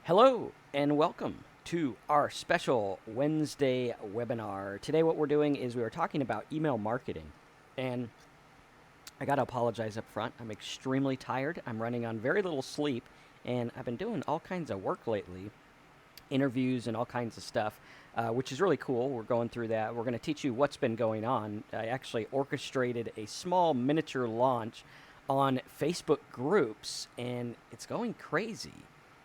Hello and welcome to our special Wednesday webinar. Today, what we're doing is we are talking about email marketing. And I got to apologize up front. I'm extremely tired. I'm running on very little sleep, and I've been doing all kinds of work lately, interviews and all kinds of stuff, which is really cool. We're going through that. We're going to teach you what's been going on. I actually orchestrated a small miniature launch on Facebook groups, and it's going crazy.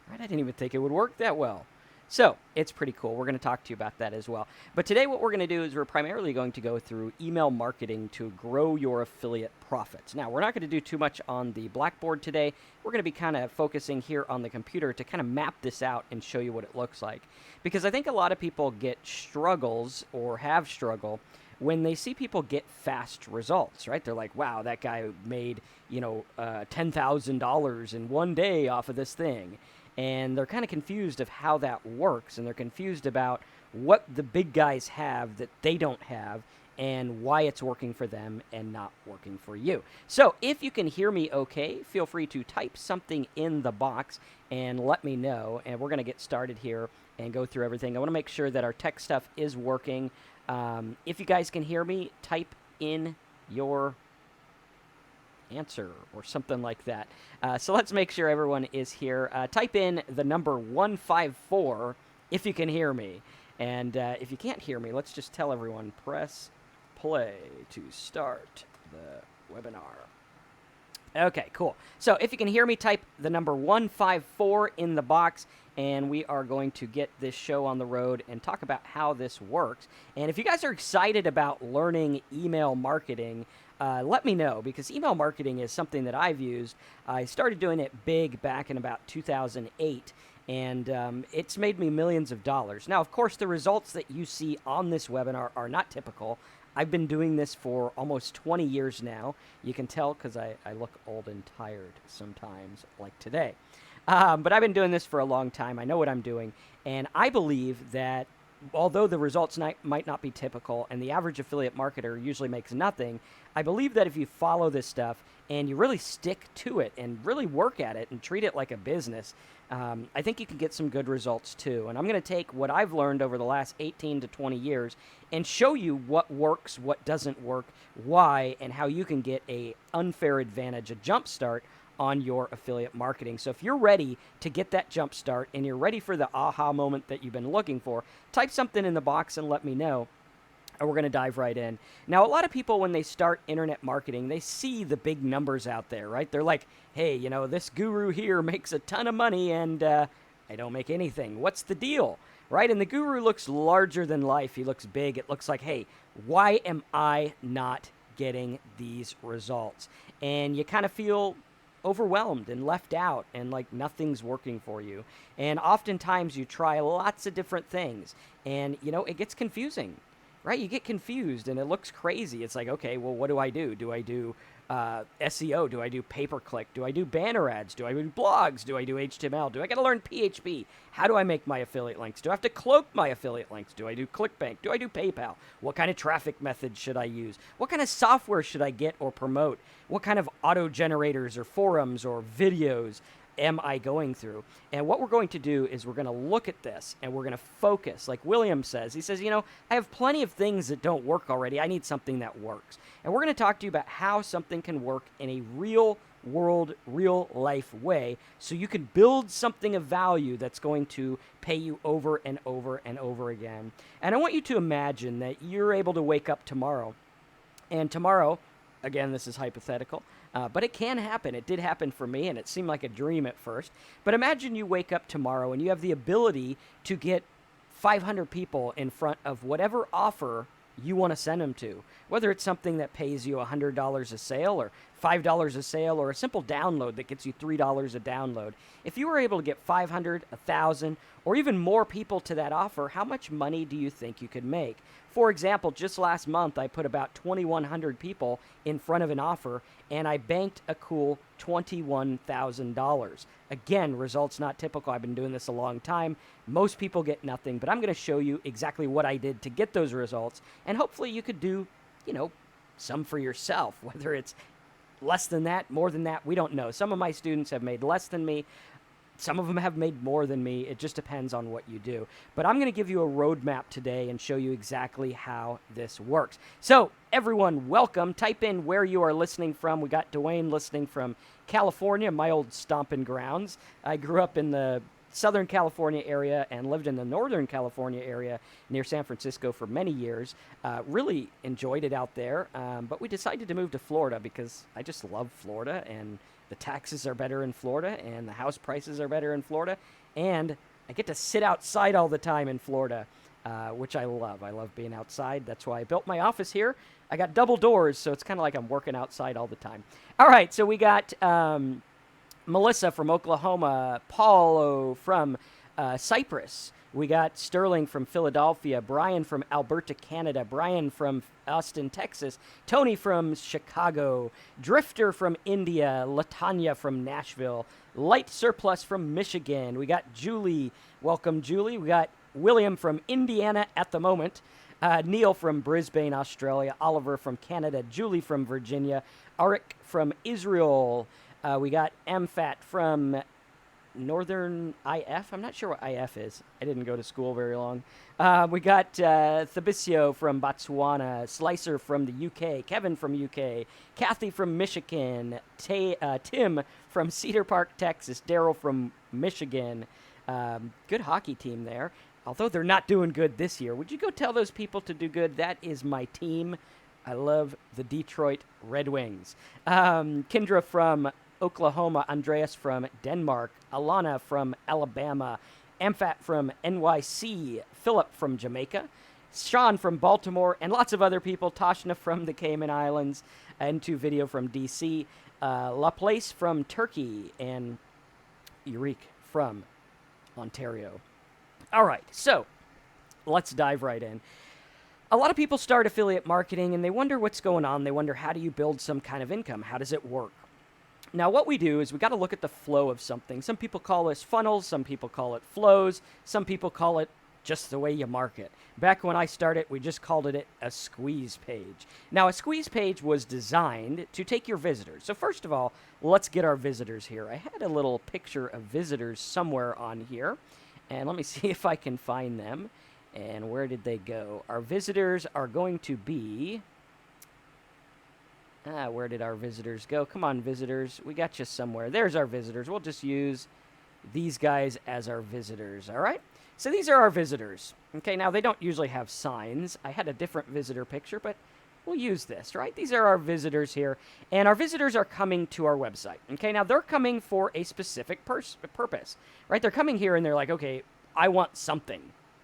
Right? I didn't even think it would work that well. So it's pretty cool. We're going to talk to you about that as well. But today, what we're going to do is we're primarily going to go through email marketing to grow your affiliate profits. Now, we're not going to do too much on the Blackboard today. We're going to be kind of focusing here on the computer to kind of map this out and show you what it looks like. Because I think a lot of people get struggles or have struggle when they see people get fast results, right? They're like, wow, that guy made, $10,000 in one day off of this thing. And they're kind of confused of how that works, and they're confused about what the big guys have that they don't have and why it's working for them and not working for you. So if you can hear me okay, feel free to type something in the box and let me know, and we're going to get started here and go through everything. I want to make sure that our tech stuff is working. If you guys can hear me, type in your answer or something like that. So let's make sure everyone is here. Type in the number 154 if you can hear me. And if you can't hear me, let's just tell everyone, press play to start the webinar. Okay, cool. So if you can hear me, type the number 154 in the box, and we are going to get this show on the road and talk about how this works. And if you guys are excited about learning email marketing, let me know, because email marketing is something that I've used. I started doing it big back in about 2008, and it's made me millions of dollars. Now, of course, the results that you see on this webinar are not typical. I've been doing this for almost 20 years now. You can tell because I look old and tired sometimes, like today. But I've been doing this for a long time. I know what I'm doing, and I believe that although the results might not be typical and the average affiliate marketer usually makes nothing, I believe that if you follow this stuff and you really stick to it and really work at it and treat it like a business, I think you can get some good results too. And I'm going to take what I've learned over the last 18 to 20 years and show you what works, what doesn't work, why, and how you can get a unfair advantage, a jump start on your affiliate marketing. So if you're ready to get that jump start and you're ready for the aha moment that you've been looking for, type something in the box and let me know, and we're going to dive right in. Now, a lot of people, when they start internet marketing, they see the big numbers out there, right? They're like, hey, this guru here makes a ton of money and I don't make anything. What's the deal? Right? And the guru looks larger than life. He looks big. It looks like, hey, why am I not getting these results? And you kind of feel overwhelmed and left out and like nothing's working for you. And oftentimes you try lots of different things and, it gets confusing, right? You get confused and it looks crazy. It's like, okay, well, what do I do? Do I do SEO? Do I do pay-per-click? Do I do banner ads? Do I do blogs? Do I do HTML? Do I got to learn PHP? How do I make my affiliate links? Do I have to cloak my affiliate links? Do I do ClickBank? Do I do PayPal? What kind of traffic methods should I use? What kind of software should I get or promote? What kind of auto generators or forums or videos am I going through? And what we're going to do is we're going to look at this and we're going to focus. Like William says, he says, I have plenty of things that don't work already. I need something that works. And we're going to talk to you about how something can work in a real world, real life way so you can build something of value that's going to pay you over and over and over again. And I want you to imagine that you're able to wake up tomorrow, and tomorrow, again, this is hypothetical, but it can happen. It did happen for me, and it seemed like a dream at first. But imagine you wake up tomorrow and you have the ability to get 500 people in front of whatever offer you want to send them to, whether it's something that pays you $100 a sale or $5 a sale or a simple download that gets you $3 a download. If you were able to get 500, 1,000, or even more people to that offer, how much money do you think you could make? For example, just last month, I put about 2,100 people in front of an offer, and I banked a cool $21,000. Again, results not typical. I've been doing this a long time. Most people get nothing, but I'm going to show you exactly what I did to get those results, and hopefully you could do, some for yourself, whether it's less than that, more than that, we don't know. Some of my students have made less than me. Some of them have made more than me. It just depends on what you do. But I'm going to give you a roadmap today and show you exactly how this works. So, everyone, welcome. Type in where you are listening from. We got Dwayne listening from California, my old stomping grounds. I grew up in the Southern California area and lived in the Northern California area near San Francisco for many years. Really enjoyed it out there, but we decided to move to Florida because I just love Florida, and the taxes are better in Florida, and the house prices are better in Florida, and I get to sit outside all the time in Florida, which I love. I love being outside. That's why I built my office here. I got double doors, so it's kind of like I'm working outside all the time. All right, so we got Melissa from Oklahoma, Paulo from Cyprus. We got Sterling from Philadelphia, Brian from Alberta, Canada, Brian from Austin, Texas, Tony from Chicago, Drifter from India, Latanya from Nashville, Light Surplus from Michigan. We got Julie. Welcome, Julie. We got William from Indiana at the moment, Neil from Brisbane, Australia, Oliver from Canada, Julie from Virginia, Arik from Israel. We got MFAT from Northern IF. I'm not sure what IF is. I didn't go to school very long. We got Thabisio from Botswana, Slicer from the UK, Kevin from UK, Kathy from Michigan, Tim from Cedar Park, Texas, Daryl from Michigan. Good hockey team there, although they're not doing good this year. Would you go tell those people to do good? That is my team. I love the Detroit Red Wings. Kendra from Oklahoma, Andreas from Denmark, Alana from Alabama, Amfat from NYC, Philip from Jamaica, Sean from Baltimore, and lots of other people, Tashna from the Cayman Islands, and to video from DC, Laplace from Turkey, and Eureka from Ontario. All right, so let's dive right in. A lot of people start affiliate marketing and they wonder what's going on. They wonder, how do you build some kind of income? How does it work? Now, what we do is we got to look at the flow of something. Some people call this funnels. Some people call it flows. Some people call it just the way you market. Back when I started, we just called it a squeeze page. Now, a squeeze page was designed to take your visitors. So first of all, let's get our visitors here. I had a little picture of visitors somewhere on here, and let me see if I can find them. And where did they go? Our visitors are going to be... where did our visitors go? Come on, visitors. We got you somewhere. There's our visitors. We'll just use these guys as our visitors, all right? So these are our visitors. Okay, now they don't usually have signs. I had a different visitor picture, but we'll use this, right? These are our visitors here, and our visitors are coming to our website. Okay, now they're coming for a specific purpose, right? They're coming here, and they're like, okay, I want something.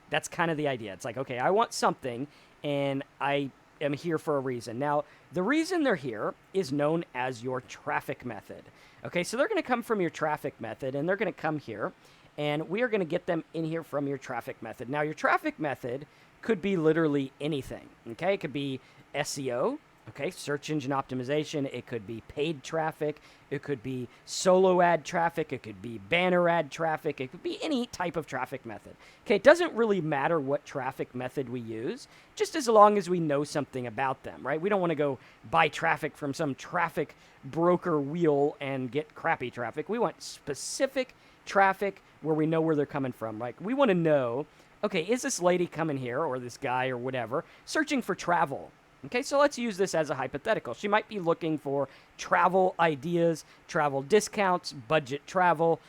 That's kind of the idea. It's like, okay, I want something, and I am here for a reason. Now, the reason they're here is known as your traffic method. Okay, so they're going to come from your traffic method, and they're going to come here, and we are going to get them in here from your traffic method. Now, your traffic method could be literally anything. Okay, it could be SEO, okay, search engine optimization. It could be paid traffic. It could be solo ad traffic. It could be banner ad traffic. It could be any type of traffic method. Okay, it doesn't really matter what traffic method we use, just as long as we know something about them, right? We don't want to go buy traffic from some traffic broker wheel and get crappy traffic. We want specific traffic where we know where they're coming from, right? We want to know, okay, is this lady coming here, or this guy or whatever, searching for travel? Okay, so let's use this as a hypothetical. She might be looking for travel ideas, travel discounts, budget travel,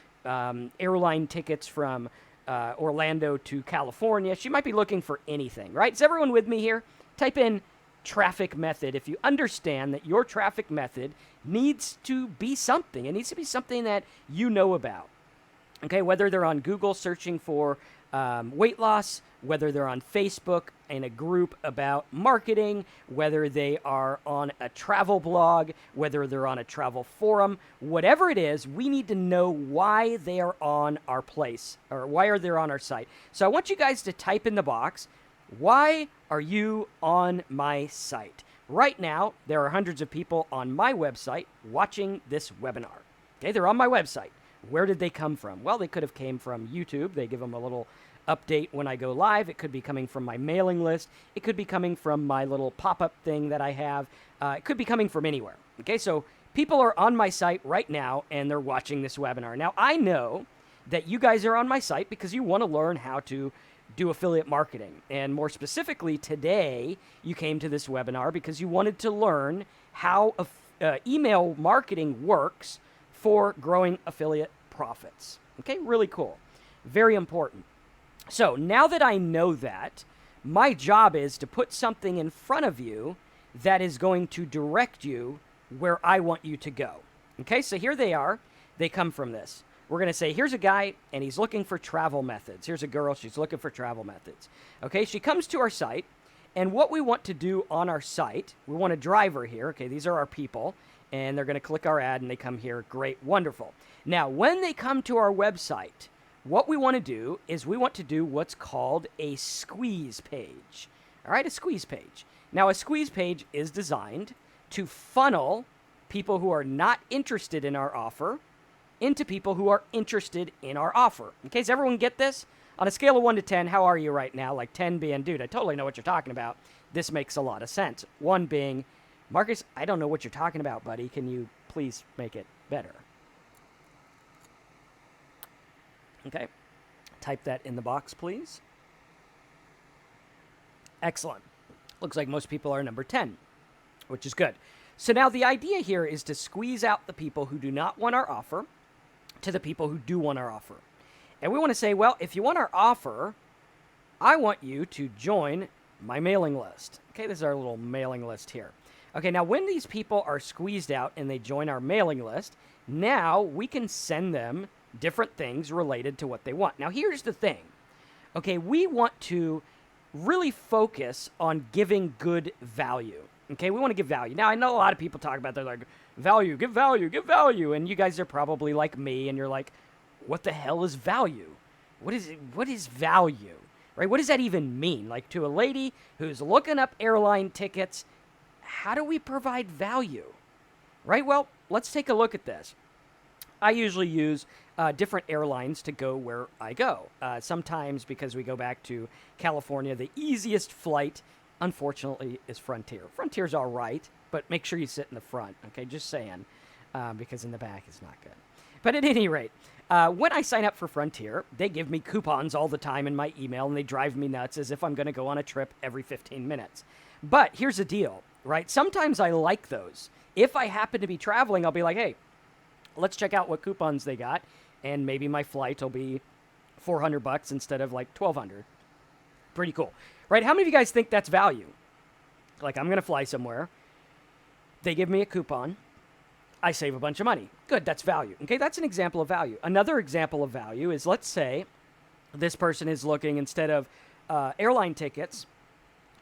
airline tickets from Orlando to California. She might be looking for anything, right? Is everyone with me here? Type in traffic method if you understand that your traffic method needs to be something. It needs to be something that you know about. Okay, whether they're on Google searching for weight loss, whether they're on Facebook in a group about marketing, whether they are on a travel blog, whether they're on a travel forum, whatever it is, we need to know why they are on our place, or why are they on our site. So I want you guys to type in the box, why are you on my site? Right now, there are hundreds of people on my website watching this webinar. Okay, they're on my website. Where did they come from? Well, they could have came from YouTube. They give them a little update when I go live. It could be coming from my mailing list. It could be coming from my little pop-up thing that I have. It could be coming from anywhere. Okay, so people are on my site right now, and they're watching this webinar. Now, I know that you guys are on my site because you want to learn how to do affiliate marketing. And more specifically, today you came to this webinar because you wanted to learn how email marketing works for growing affiliate profits. Okay, really cool. Very important. So now that I know that, my job is to put something in front of you that is going to direct you where I want you to go. Okay, so here they are. They come from this. We're going to say, here's a guy, and he's looking for travel methods. Here's a girl, she's looking for travel methods. Okay, she comes to our site, and what we want to do on our site, we want a driver here. Okay, these are our people, and they're going to click our ad, and they come here. Great, wonderful. Now, when they come to our website, what we want to do is we want to do what's called a squeeze page. All right, a squeeze page. Now, a squeeze page is designed to funnel people who are not interested in our offer into people who are interested in our offer. Okay, does everyone get this? On a scale of 1 to 10, how are you right now? Like 10 being, dude, I totally know what you're talking about. This makes a lot of sense. 1 being, Marcus, I don't know what you're talking about, buddy. Can you please make it better? Okay, type that in the box, please. Excellent. Looks like most people are number 10, which is good. So now the idea here is to squeeze out the people who do not want our offer to the people who do want our offer. And we want to say, well, if you want our offer, I want you to join my mailing list. Okay, this is our little mailing list here. Okay, now when these people are squeezed out and they join our mailing list, now we can send them different things related to what they want. Now here's the thing. Okay, we want to really focus on giving good value. Okay, we want to give value. Now, I know a lot of people talk about, they're like, value, give value, give value. And you guys are probably like me, and you're like, what the hell is value? What is value? Right? What does that even mean? Like, to a lady who's looking up airline tickets, how do we provide value? Right? Well, let's take a look at this. I usually use different airlines to go where I go. Sometimes, because we go back to California, the easiest flight, unfortunately, is Frontier. Frontier's all right, but make sure you sit in the front, okay? Just saying, because in the back is not good. But at any rate, when I sign up for Frontier, they give me coupons all the time in my email, and they drive me nuts as if I'm going to go on a trip every 15 minutes. But here's the deal, right? Sometimes I like those. If I happen to be traveling, I'll be like, hey, let's check out what coupons they got, and maybe my flight will be $400 instead of like $1,200. Pretty cool. Right? How many of you guys think that's value? Like, I'm going to fly somewhere. They give me a coupon. I save a bunch of money. Good, that's value. Okay, that's an example of value. Another example of value is, let's say this person is looking, instead of airline tickets,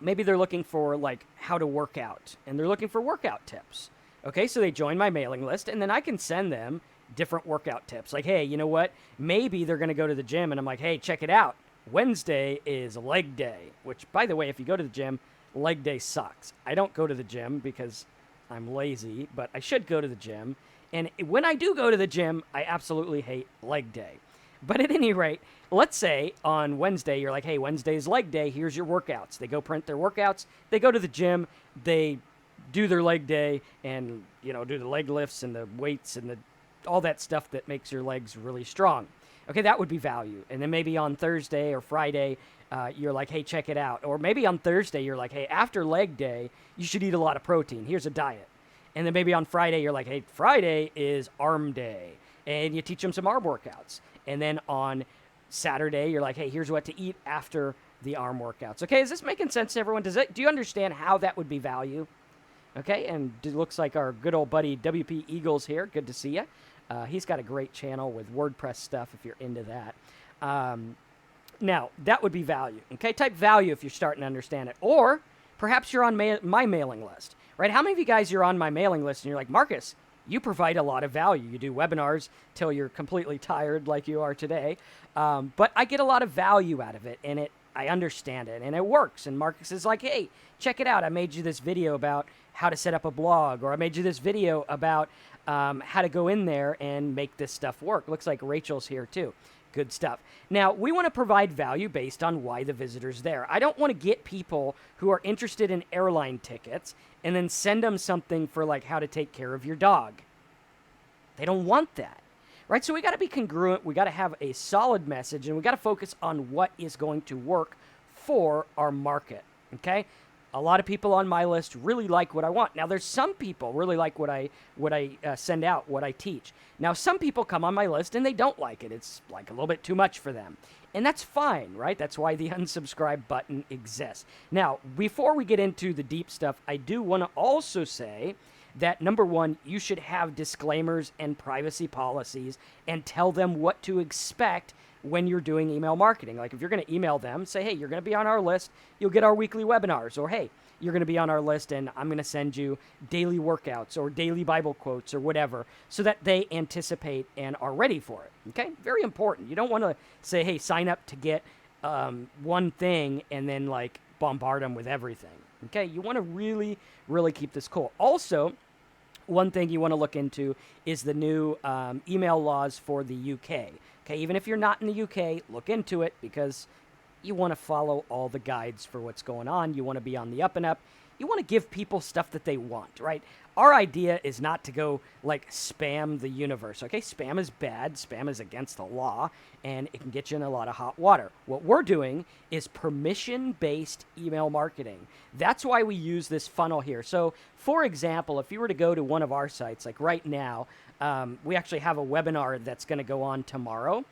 maybe they're looking for, like, how to work out. And they're looking for workout tips. Okay, so they join my mailing list, and then I can send them different workout tips. Like, hey, you know what? Maybe they're going to go to the gym, and I'm like, hey, check it out. Wednesday is leg day, which, by the way, if you go to the gym, leg day sucks. I don't go to the gym because I'm lazy, but I should go to the gym. And when I do go to the gym, I absolutely hate leg day. But at any rate, let's say on Wednesday, you're like, hey, Wednesday's leg day. Here's your workouts. They go print their workouts. They go to the gym. They do their leg day and, you know, do the leg lifts and the weights and all that stuff that makes your legs really strong. Okay, that would be value. And then maybe on Thursday or Friday, you're like, hey, check it out. Or maybe on Thursday, you're like, hey, after leg day, you should eat a lot of protein. Here's a diet. And then maybe on Friday, you're like, hey, Friday is arm day. And you teach them some arm workouts. And then on Saturday, you're like, hey, here's what to eat after the arm workouts. Okay, is this making sense to everyone? Do you understand how that would be value? Okay, and it looks like our good old buddy WP Eagles here. Good to see you. He's got a great channel with WordPress stuff if you're into that. Now, that would be value. Okay, type value if you're starting to understand it. Or perhaps you're on my mailing list, right? How many of you guys are on my mailing list and you're like, Marcus, you provide a lot of value. You do webinars till you're completely tired like you are today. But I get a lot of value out of it, and I understand it, and it works. And Marcus is like, hey, check it out. I made you this video about how to set up a blog, or I made you this video about how to go in there and make this stuff work. Looks like Rachel's here too. Good stuff. Now, we want to provide value based on why the visitor's there. I don't want to get people who are interested in airline tickets and then send them something for like how to take care of your dog. They don't want that. right? So we got to be congruent. We got to have a solid message, and we got to focus on what is going to work for our market, okay? A lot of people on my list really like what I want. Now, there's some people really like what I send out, what I teach. Now, some people come on my list and they don't like it. It's like a little bit too much for them. And that's fine, right? That's why the unsubscribe button exists. Now, before we get into the deep stuff, I do want to also say that, number one, you should have disclaimers and privacy policies and tell them what to expect when you're doing email marketing. Like if you're going to email them, say, hey, you're going to be on our list, you'll get our weekly webinars, or hey, you're going to be on our list and I'm going to send you daily workouts or daily Bible quotes or whatever, so that they anticipate and are ready for it. Okay? Very important. You don't want to say, hey, sign up to get one thing and then like bombard them with everything. Okay? You want to really, really keep this cool. Also, one thing you want to look into is the new email laws for the UK. Okay, even if you're not in the UK, look into it, because you want to follow all the guides for what's going on. You want to be on the up and up. You want to give people stuff that they want, right? Our idea is not to go like spam the universe, okay? Spam is bad. Spam is against the law, and it can get you in a lot of hot water. What we're doing is permission-based email marketing. That's why we use this funnel here. So, for example, if you were to go to one of our sites, like right now, we actually have a webinar that's going to go on tomorrow.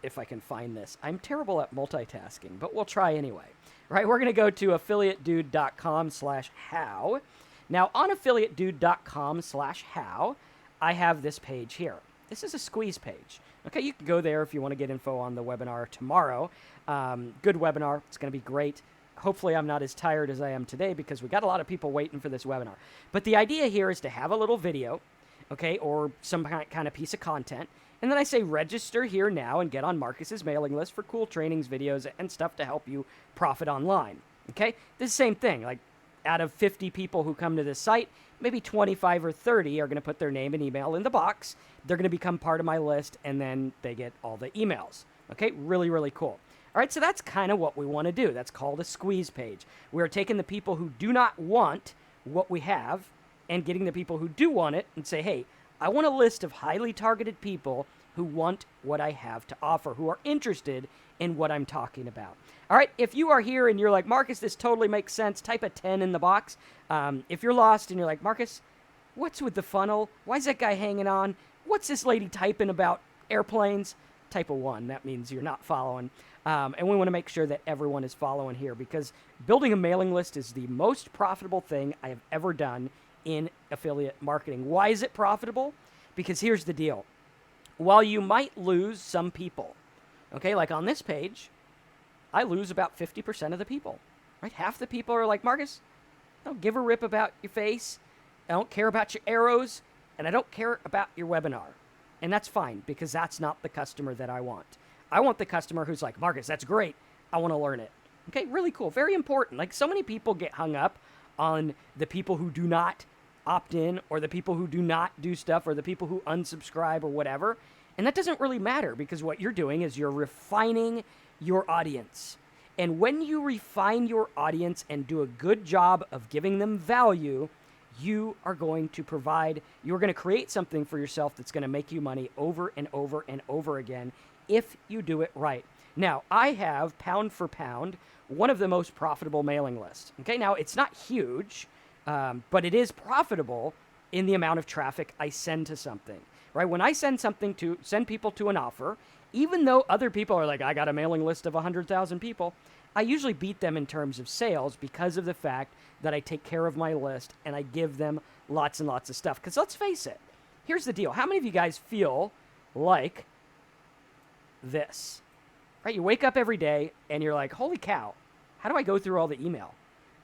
If I can find this. I'm terrible at multitasking, but we'll try anyway. Right, we're going to go to affiliatedude.com/how. Now, on affiliatedude.com/how, I have this page here. This is a squeeze page. Okay, you can go there if you want to get info on the webinar tomorrow. Good webinar. It's going to be great. Hopefully, I'm not as tired as I am today, because we got a lot of people waiting for this webinar. But the idea here is to have a little video, okay, or some kind of piece of content. And then I say register here now and get on Marcus's mailing list for cool trainings, videos, and stuff to help you profit online. Okay? This is the same thing. Like, out of 50 people who come to this site, maybe 25 or 30 are going to put their name and email in the box. They're going to become part of my list, and then they get all the emails. Okay? Really, really cool. All right, so that's kind of what we want to do. That's called a squeeze page. We're taking the people who do not want what we have and getting the people who do want it and say, hey, I want a list of highly targeted people who want what I have to offer, who are interested in what I'm talking about. All right, if you are here and you're like, Marcus, this totally makes sense, type a 10 in the box. If you're lost and you're like, Marcus, what's with the funnel? Why is that guy hanging on? What's this lady typing about airplanes? Type a 1. That means you're not following. And we want to make sure that everyone is following here, because building a mailing list is the most profitable thing I have ever done in affiliate marketing. Why is it profitable? Because here's the deal. While you might lose some people, okay, like on this page, I lose about 50% of the people, right? Half the people are like, Marcus, I don't give a rip about your face. I don't care about your arrows, and I don't care about your webinar. And that's fine, because that's not the customer that I want. I want the customer who's like, Marcus, that's great. I want to learn it. Okay, really cool. Very important. Like, so many people get hung up on the people who do not opt in, or the people who do not do stuff, or the people who unsubscribe or whatever. And that doesn't really matter, because what you're doing is you're refining your audience. And when you refine your audience and do a good job of giving them value, you are going to create something for yourself that's going to make you money over and over and over again if you do it right. Now, I have, pound for pound, one of the most profitable mailing lists. Okay, now it's not huge, but it is profitable in the amount of traffic I send to something, right? When I send people to an offer, even though other people are like, I got a mailing list of 100,000 people, I usually beat them in terms of sales because of the fact that I take care of my list and I give them lots and lots of stuff. Because let's face it, here's the deal. How many of you guys feel like this, right? You wake up every day and you're like, holy cow, how do I go through all the email?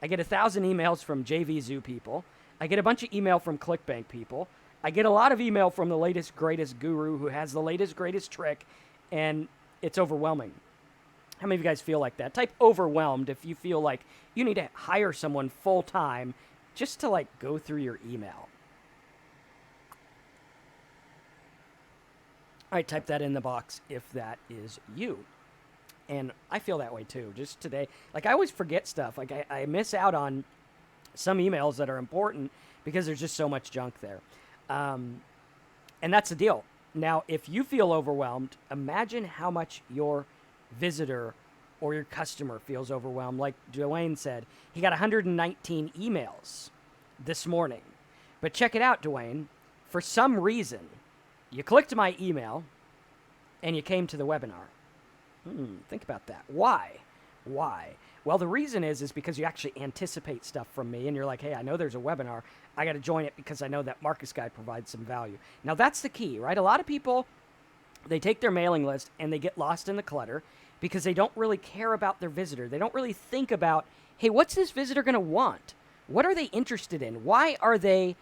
I get 1,000 emails from JVZoo people. I get a bunch of email from ClickBank people. I get a lot of email from the latest, greatest guru who has the latest, greatest trick, and it's overwhelming. How many of you guys feel like that? Type overwhelmed if you feel like you need to hire someone full-time just to, like, go through your email. All right, type that in the box if that is you. And I feel that way too. Just today, like, I always forget stuff. Like, I miss out on some emails that are important because there's just so much junk there. And that's the deal. Now, if you feel overwhelmed, imagine how much your visitor or your customer feels overwhelmed. Like Dwayne said, he got 119 emails this morning. But check it out, Dwayne. For some reason, you clicked my email and you came to the webinar. Think about that. Why? Well, the reason is because you actually anticipate stuff from me and you're like, hey, I know there's a webinar. I got to join it because I know that Marcus guy provides some value. Now, that's the key, right? A lot of people, they take their mailing list and they get lost in the clutter because they don't really care about their visitor. They don't really think about, hey, what's this visitor going to want? What are they interested in? Why are they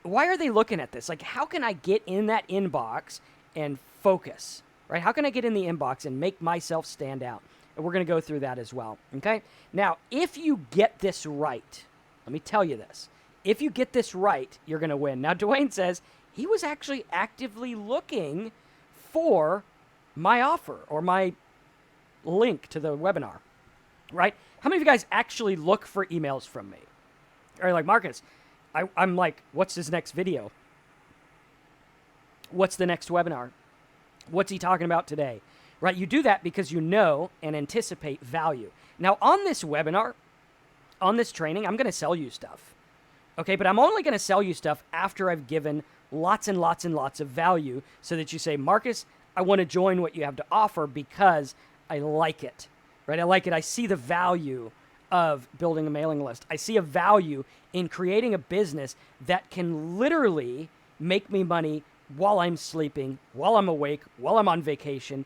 looking at this? Like, how can I get in that inbox and focus, right? How can I get in the inbox and make myself stand out? And we're going to go through that as well, okay? Now, if you get this right, let me tell you this. If you get this right, you're going to win. Now, Dwayne says he was actually actively looking for my offer or my link to the webinar, right? How many of you guys actually look for emails from me? Or like, Marcus, I'm like, what's his next video? What's the next webinar? What's he talking about today? Right? You do that because you know and anticipate value. Now, on this webinar, on this training, I'm going to sell you stuff. Okay, but I'm only going to sell you stuff after I've given lots and lots and lots of value so that you say, Marcus, I want to join what you have to offer because I like it. Right? I like it. I see the value of building a mailing list. I see a value in creating a business that can literally make me money while I'm sleeping, while I'm awake, while I'm on vacation,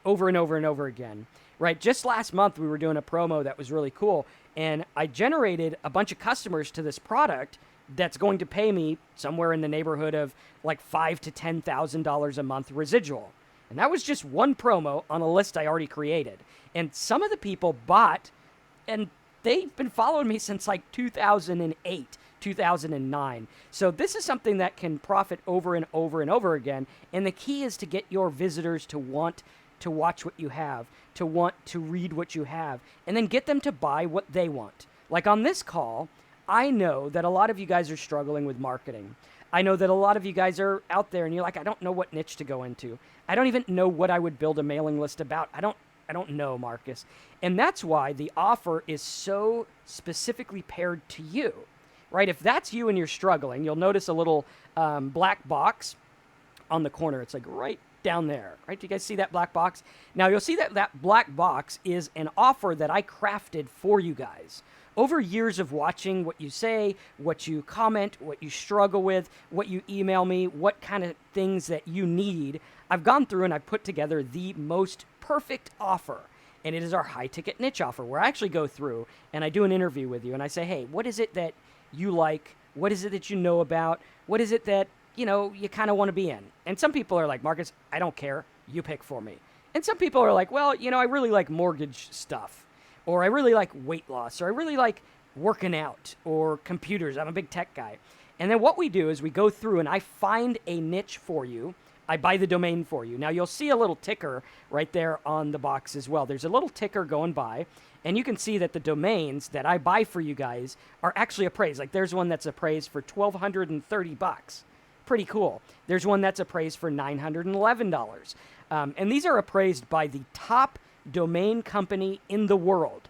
over and over and over again, right? Just last month, we were doing a promo that was really cool, and I generated a bunch of customers to this product that's going to pay me somewhere in the neighborhood of like $5,000 to $10,000 a month residual. And that was just one promo on a list I already created. And some of the people bought, and they've been following me since like 2008. 2009. So this is something that can profit over and over and over again. And the key is to get your visitors to want to watch what you have, to want to read what you have, and then get them to buy what they want. Like on this call, I know that a lot of you guys are struggling with marketing. I know that a lot of you guys are out there and you're like, I don't know what niche to go into. I don't even know what I would build a mailing list about. I don't know, Marcus. And that's why the offer is so specifically paired to you. Right? If that's you and you're struggling, you'll notice a little black box on the corner. It's like right down there, right? Do you guys see that black box? Now, you'll see that that black box is an offer that I crafted for you guys. Over years of watching what you say, what you comment, what you struggle with, what you email me, what kind of things that you need, I've gone through and I've put together the most perfect offer. And it is our high ticket niche offer where I actually go through and I do an interview with you and I say, hey, what is it that you like? What is it that you know about? What is it that, you know, you kind of want to be in? And some people are like, Marcus, I don't care. You pick for me. And some people are like, well, you know, I really like mortgage stuff, or I really like weight loss, or I really like working out, or computers. I'm a big tech guy. And then what we do is we go through and I find a niche for you. I buy the domain for you. Now, you'll see a little ticker right there on the box as well. There's a little ticker going by. And you can see that the domains that I buy for you guys are actually appraised. Like there's one that's appraised for $1,230. Pretty cool. There's one that's appraised for $911. And these are appraised by the top domain company in the world.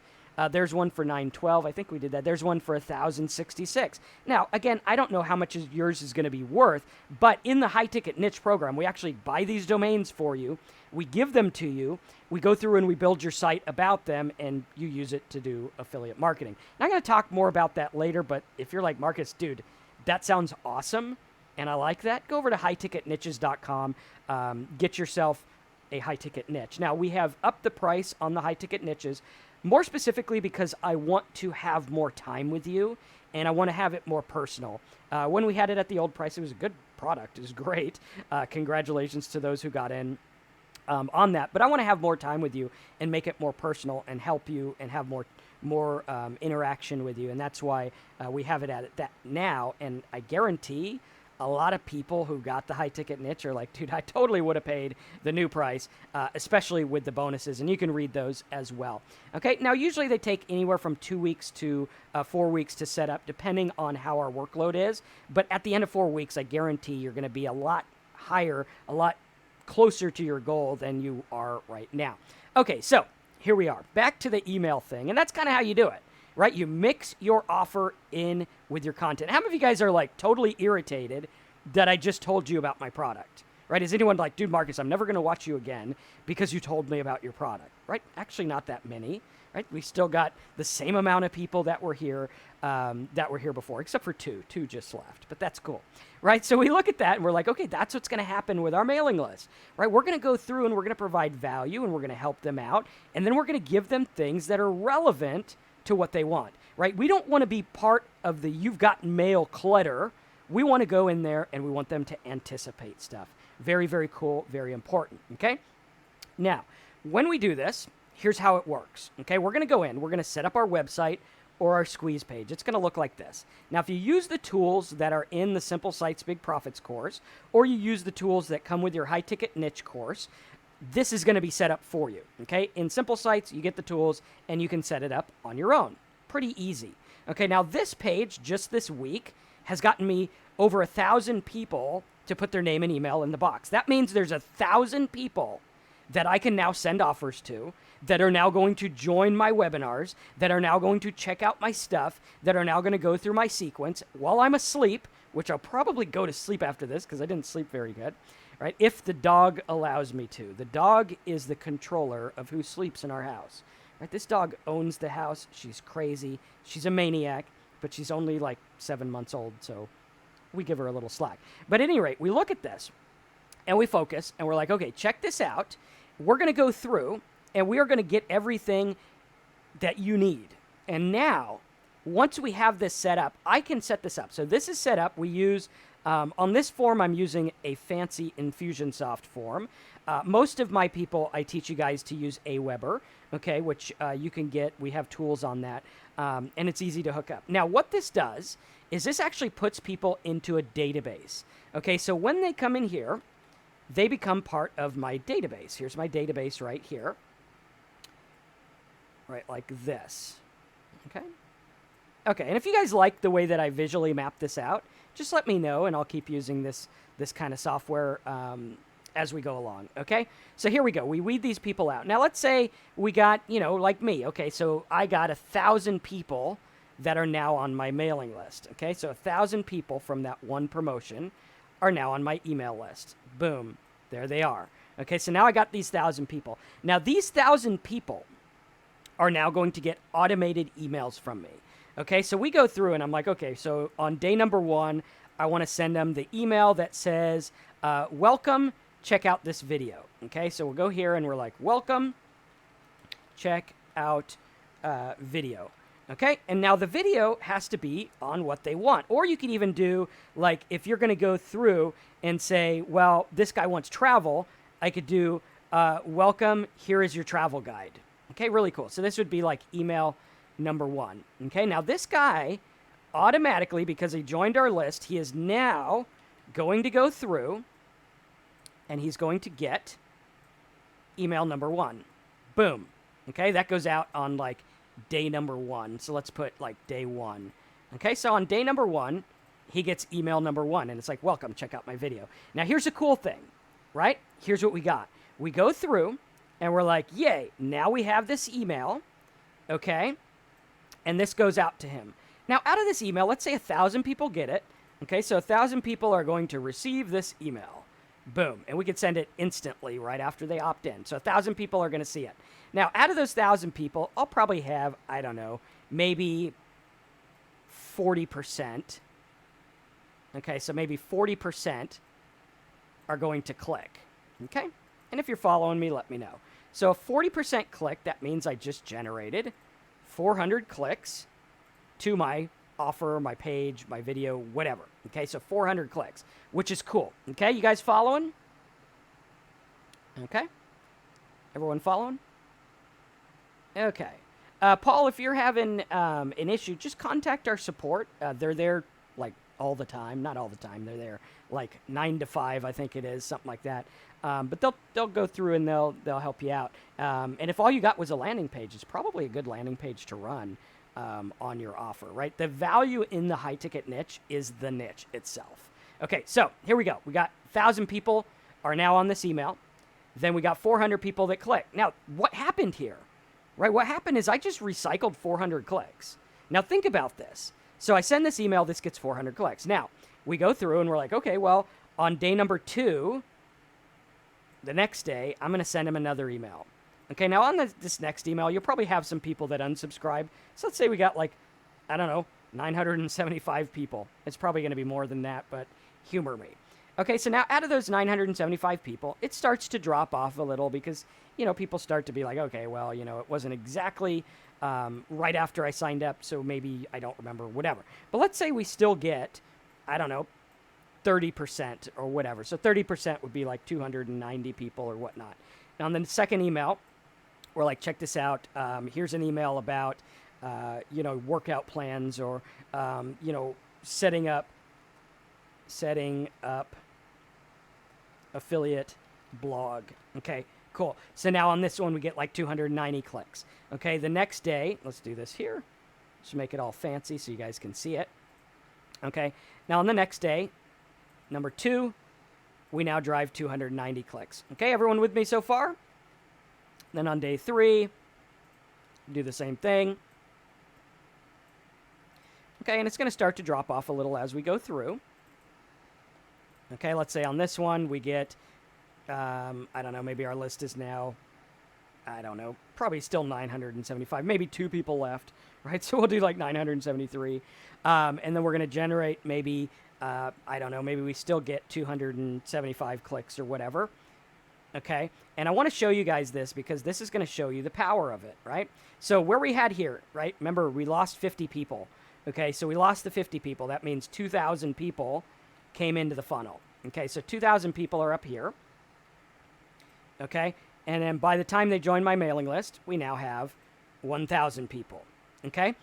There's one for $912. I think we did that. There's one for $1,066. Now, again, I don't know how much yours is going to be worth, but in the high ticket niche program, we actually buy these domains for you. We give them to you. We go through and we build your site about them, and you use it to do affiliate marketing. Now, I'm going to talk more about that later, but if you're like, Marcus, dude, that sounds awesome, and I like that, go over to highticketniches.com. Get yourself a high-ticket niche. Now, we have upped the price on the high-ticket niches, more specifically because I want to have more time with you, and I want to have it more personal. When we had it at the old price, it was a good product. It was great. Congratulations to those who got in on that. But I want to have more time with you and make it more personal and help you and have more interaction with you. And that's why we have it at that now. And I guarantee a lot of people who got the high ticket niche are like, dude, I totally would have paid the new price, especially with the bonuses. And you can read those as well. Okay, now usually they take anywhere from 2 weeks to 4 weeks to set up, depending on how our workload is. But at the end of 4 weeks, I guarantee you're going to be a lot higher, a lot closer to your goal than you are right now. Okay, so here we are. Back to the email thing, and that's kind of how you do it, right? You mix your offer in with your content. How many of you guys are like totally irritated that I just told you about my product, right? Is anyone like, dude, Marcus, I'm never going to watch you again because you told me about your product, right? Actually, not that many, right? We still got the same amount of people that were here before, except for two just left, but that's cool, right? So we look at that and we're like, okay, that's what's going to happen with our mailing list, right? We're going to go through and we're going to provide value and we're going to help them out. And then we're going to give them things that are relevant to what they want, right? We don't want to be part of the you've got mail clutter. We want to go in there and we want them to anticipate stuff. Very, very cool, very important, okay? Now, when we do this, here's how it works, okay? We're going to go in, we're going to set up our website or our squeeze page. It's going to look like this. Now, if you use the tools that are in the Simple Sites, Big Profits course, or you use the tools that come with your high ticket niche course, this is going to be set up for you, okay? In Simple Sites, you get the tools and you can set it up on your own. Pretty easy. Okay, now this page, just this week, has gotten me over 1,000 people to put their name and email in the box. That means there's 1,000 people that I can now send offers to, that are now going to join my webinars, that are now going to check out my stuff, that are now going to go through my sequence while I'm asleep, which I'll probably go to sleep after this because I didn't sleep very good, right? If the dog allows me to. The dog is the controller of who sleeps in our house, right? This dog owns the house. She's crazy. She's a maniac, but she's only like 7 months old, so we give her a little slack. But at any rate, we look at this and we focus and we're like, okay, check this out. We're going to go through and we are going to get everything that you need. And now, once we have this set up, I can set this up. So this is set up. We use, on this form, I'm using a fancy Infusionsoft form. Most of my people, I teach you guys to use Aweber, okay, which you can get. We have tools on that, and it's easy to hook up. Now, what this does is this actually puts people into a database. Okay, so when they come in here, they become part of my database. Here's my database right here. Right, like this. Okay? Okay, and if you guys like the way that I visually map this out, just let me know, and I'll keep using this kind of software as we go along, okay? So here we go. We weed these people out. Now, let's say we got, like me. Okay, so I got 1,000 people that are now on my mailing list, okay? So 1,000 people from that one promotion are now on my email list. Boom. There they are. Okay, so now I got these 1,000 people. Now, these 1,000 people are now going to get automated emails from me. Okay, so we go through and I'm like, okay, so on day number 1, I want to send them the email that says, welcome, check out this video. Okay, so we'll go here and we're like, welcome, check out video. Okay, and now the video has to be on what they want. Or you can even do, like, if you're going to go through and say, well, this guy wants travel, I could do, welcome, here is your travel guide. Okay, really cool. So this would be like email number 1. Okay, now this guy automatically, because he joined our list, he is now going to go through and he's going to get email number 1. Boom. Okay, that goes out on like day number 1. So let's put like day 1. Okay, so on day number 1, he gets email number 1 and it's like, welcome, check out my video. Now here's a cool thing, right? Here's what we got. We go through and we're like, yay, now we have this email, okay? And this goes out to him. Now, out of this email, let's say 1,000 people get it, okay? So 1,000 people are going to receive this email. Boom. And we could send it instantly right after they opt in. So 1,000 people are going to see it. Now, out of those 1,000 people, I'll probably have, I don't know, maybe 40%. Okay, so maybe 40% are going to click, okay? And if you're following me, let me know. So a 40% click, that means I just generated 400 clicks to my offer, my page, my video, whatever. Okay, so 400 clicks, which is cool. Okay, you guys following? Okay. Everyone following? Okay. Paul, if you're having an issue, just contact our support. They're there like all the time. Not all the time. They're there like 9 to 5, I think it is, something like that. But they'll go through and they'll help you out. And if all you got was a landing page, it's probably a good landing page to run on your offer, right? The value in the high ticket niche is the niche itself. Okay, so here we go. We got 1,000 people are now on this email. Then we got 400 people that click. Now, what happened here? Right? What happened is I just recycled 400 clicks. Now, think about this. So I send this email, this gets 400 clicks. Now, we go through and we're like, okay, well, on day number 2, the next day, I'm going to send him another email. Okay, now on this next email, you'll probably have some people that unsubscribe. So let's say we got like, I don't know, 975 people. It's probably going to be more than that, but humor me. Okay, so now out of those 975 people, it starts to drop off a little because, people start to be like, okay, well, it wasn't exactly right after I signed up, so maybe I don't remember, whatever. But let's say we still get, I don't know, 30% or whatever. So 30% would be like 290 people or whatnot. Now, on the second email, we're like, check this out. Here's an email about, workout plans or, setting up affiliate blog. Okay, cool. So now on this one, we get like 290 clicks. Okay, the next day, let's do this here. Just make it all fancy so you guys can see it. Okay, now on the next day, number 2, we now drive 290 clicks. Okay, everyone with me so far? Then on day 3, do the same thing. Okay, and it's going to start to drop off a little as we go through. Okay, let's say on this one we get, I don't know, maybe our list is now, I don't know, probably still 975, maybe 2 people left, right? So we'll do like 973. And then we're going to generate maybe, I don't know, maybe we still get 275 clicks or whatever. Okay, and I want to show you guys this because this is going to show you the power of it, right? So where we had here, right? Remember, we lost 50 people. Okay, so we lost the 50 people. That means 2,000 people came into the funnel. Okay, so 2,000 people are up here. Okay, and then by the time they join my mailing list, we now have 1,000 people. Okay,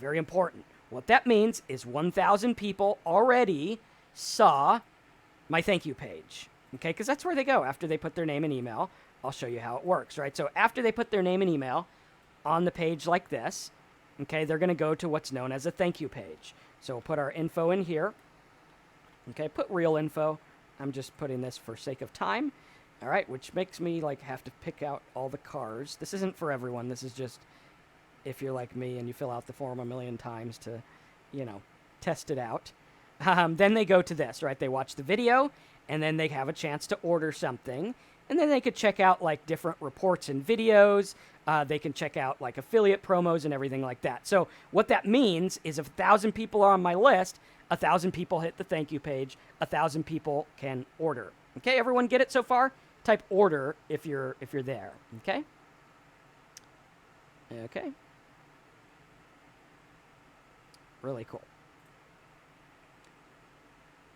very important. What that means is 1,000 people already saw my thank you page. Okay, because that's where they go after they put their name and email. I'll show you how it works, right? So after they put their name and email on the page like this, okay, they're going to go to what's known as a thank you page. So we'll put our info in here. Okay, put real info. I'm just putting this for sake of time. All right, which makes me like have to pick out all the cars. This isn't for everyone. This is just if you're like me and you fill out the form a million times to, test it out. Then they go to this, right? They watch the video, and then they have a chance to order something. And then they could check out like different reports and videos. They can check out like affiliate promos and everything like that. So what that means is if 1,000 people are on my list, 1,000 people hit the thank you page, 1,000 people can order. Okay, everyone get it so far? Type order if you're there. Okay. Okay. Really cool.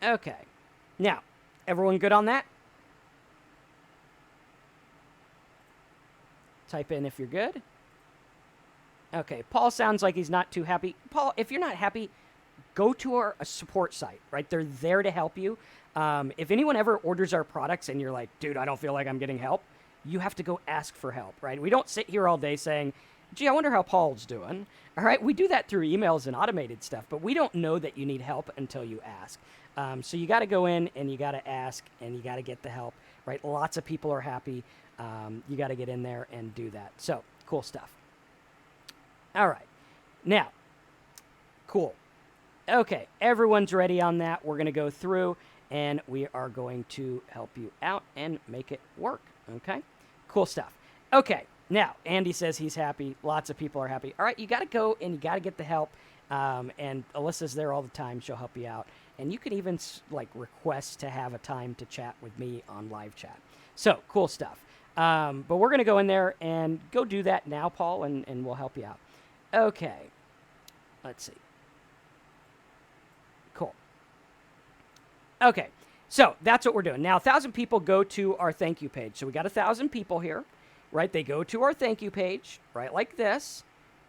Okay. Now, everyone good on that? Type in if you're good. Okay, Paul sounds like he's not too happy. Paul, if you're not happy, go to our support site, right? They're there to help you. If anyone ever orders our products and you're like, dude, I don't feel like I'm getting help, you have to go ask for help, right? We don't sit here all day saying, gee, I wonder how Paul's doing. All right, we do that through emails and automated stuff, but we don't know that you need help until you ask. So you got to go in and you got to ask and you got to get the help, right? Lots of people are happy. You got to get in there and do that. So cool stuff. All right. Now, cool. Okay, everyone's ready on that. We're going to go through and we are going to help you out and make it work. Okay, cool stuff. Okay, now Andy says he's happy. Lots of people are happy. All right, you got to go and you got to get the help. And Alyssa's there all the time. She'll help you out. And you can even like request to have a time to chat with me on live chat. So cool stuff. But we're going to go in there and go do that now, Paul, and we'll help you out. Okay, let's see. Cool. Okay, so that's what we're doing. Now, 1,000 people go to our thank you page. So we got 1,000 people here, right? They go to our thank you page, right, like this,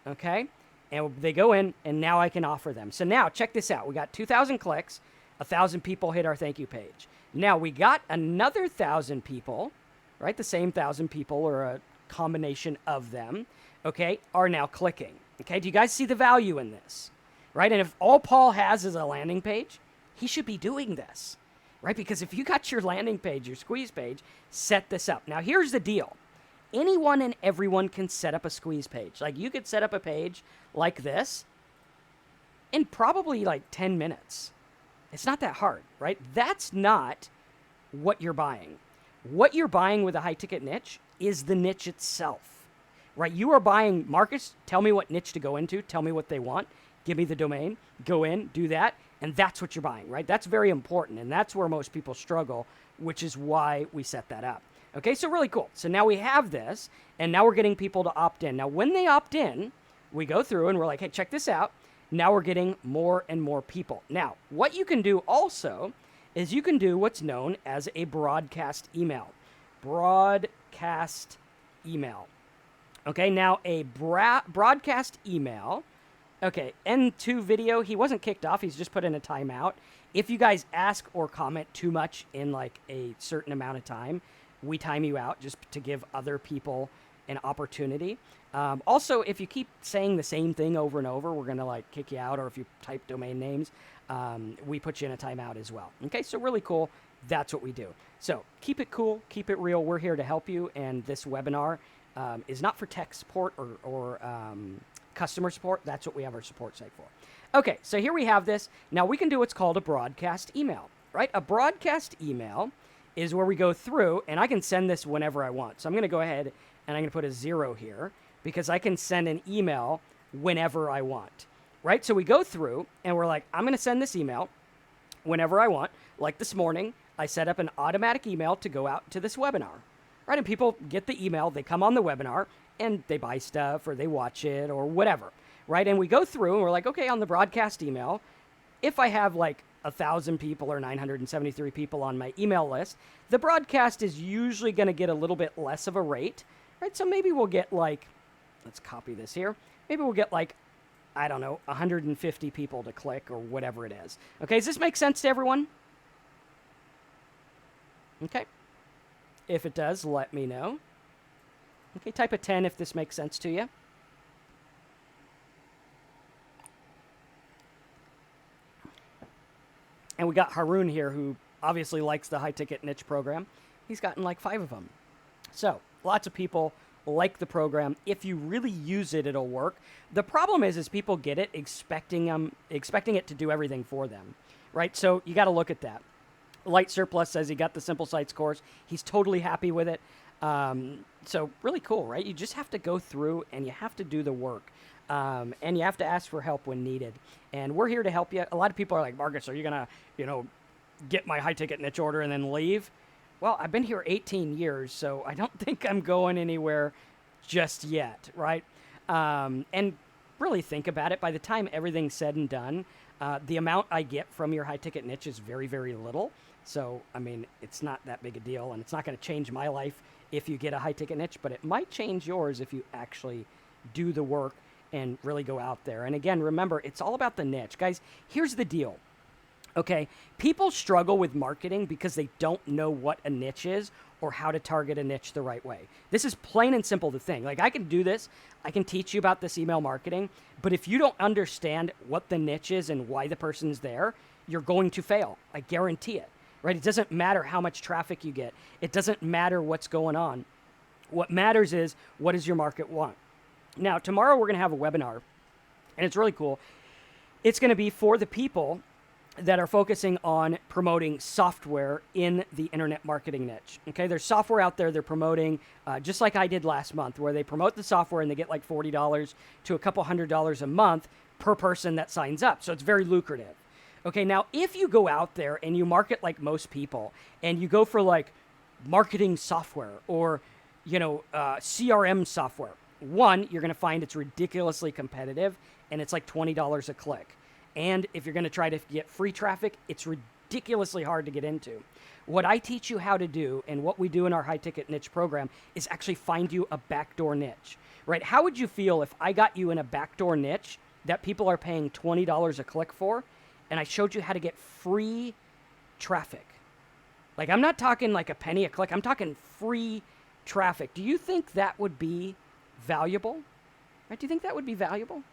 okay? And they go in, and now I can offer them. So now, check this out. We got 2,000 clicks. 1,000 people hit our thank you page. Now, we got another 1,000 people, right? The same 1,000 people or a combination of them, okay, are now clicking. Okay, do you guys see the value in this? Right? And if all Paul has is a landing page, he should be doing this, right? Because if you got your landing page, your squeeze page, set this up. Now, here's the deal. Anyone and everyone can set up a squeeze page. Like, you could set up a page like this in probably like 10 minutes. It's not that hard, right? That's not what you're buying. What you're buying with a high ticket niche is the niche itself, right? You are buying, Marcus, tell me what niche to go into. Tell me what they want. Give me the domain. Go in, do that. And that's what you're buying, right? That's very important. And that's where most people struggle, which is why we set that up. Okay, so really cool. So now we have this, and now we're getting people to opt in. Now, when they opt in, we go through and we're like, hey, check this out. Now we're getting more and more people. Now, what you can do also is you can do what's known as a broadcast email. Broadcast email. Okay, now a broadcast email. Okay, N2 video, he wasn't kicked off. He's just put in a timeout. If you guys ask or comment too much in like a certain amount of time, we time you out just to give other people an opportunity. Also, if you keep saying the same thing over and over, we're going to like kick you out. Or if you type domain names, we put you in a timeout as well. Okay, so really cool. That's what we do. So keep it cool, keep it real. We're here to help you. And this webinar is not for tech support or customer support. That's what we have our support site for. Okay, so here we have this. Now we can do what's called a broadcast email, right? A broadcast email is where we go through, and I can send this whenever I want. So I'm going to go ahead and I'm going to put a 0 here because I can send an email whenever I want, right? So we go through and we're like, I'm going to send this email whenever I want. Like this morning, I set up an automatic email to go out to this webinar, right? And people get the email, they come on the webinar, and they buy stuff or they watch it or whatever, right? And we go through and we're like, okay, on the broadcast email, if I have like 1,000 people or 973 people on my email list, the broadcast is usually going to get a little bit less of a rate, right? So maybe we'll get like, let's copy this here. Maybe we'll get like, I don't know, 150 people to click or whatever it is. Okay, does this make sense to everyone? Okay. If it does, let me know. Okay, type a 10 if this makes sense to you. And we got Haroon here, who obviously likes the high-ticket niche program. He's gotten like 5 of them. So lots of people like the program. If you really use it, it'll work. The problem is people get it expecting it to do everything for them, right? So you got to look at that. Light Surplus says he got the Simple Sites course. He's totally happy with it. So really cool, right? You just have to go through and you have to do the work. And you have to ask for help when needed. And we're here to help you. A lot of people are like, Marcus, are you going to, get my high-ticket niche order and then leave? Well, I've been here 18 years, so I don't think I'm going anywhere just yet, right? And really think about it. By the time everything's said and done, the amount I get from your high-ticket niche is very, very little. So, I mean, it's not that big a deal, and it's not going to change my life if you get a high-ticket niche, but it might change yours if you actually do the work and really go out there. And again, remember, it's all about the niche. Guys, here's the deal. Okay, people struggle with marketing because they don't know what a niche is or how to target a niche the right way. This is plain and simple the thing. Like, I can do this. I can teach you about this email marketing. But if you don't understand what the niche is and why the person's there, you're going to fail. I guarantee it, right? It doesn't matter how much traffic you get. It doesn't matter what's going on. What matters is, what does your market want? Now, tomorrow we're going to have a webinar, and it's really cool. It's going to be for the people that are focusing on promoting software in the internet marketing niche. Okay, there's software out there they're promoting, just like I did last month, where they promote the software and they get like $40 to a couple $100 a month per person that signs up. So it's very lucrative. Okay, now if you go out there and you market like most people, and you go for like marketing software or CRM software, one, you're going to find it's ridiculously competitive, and it's like $20 a click. And if you're going to try to get free traffic, it's ridiculously hard to get into. What I teach you how to do, and what we do in our high-ticket niche program, is actually find you a backdoor niche, right? How would you feel if I got you in a backdoor niche that people are paying $20 a click for, and I showed you how to get free traffic? Like, I'm not talking like a penny a click. I'm talking free traffic. Do you think that would be valuable? Right? Do you think that would be valuable?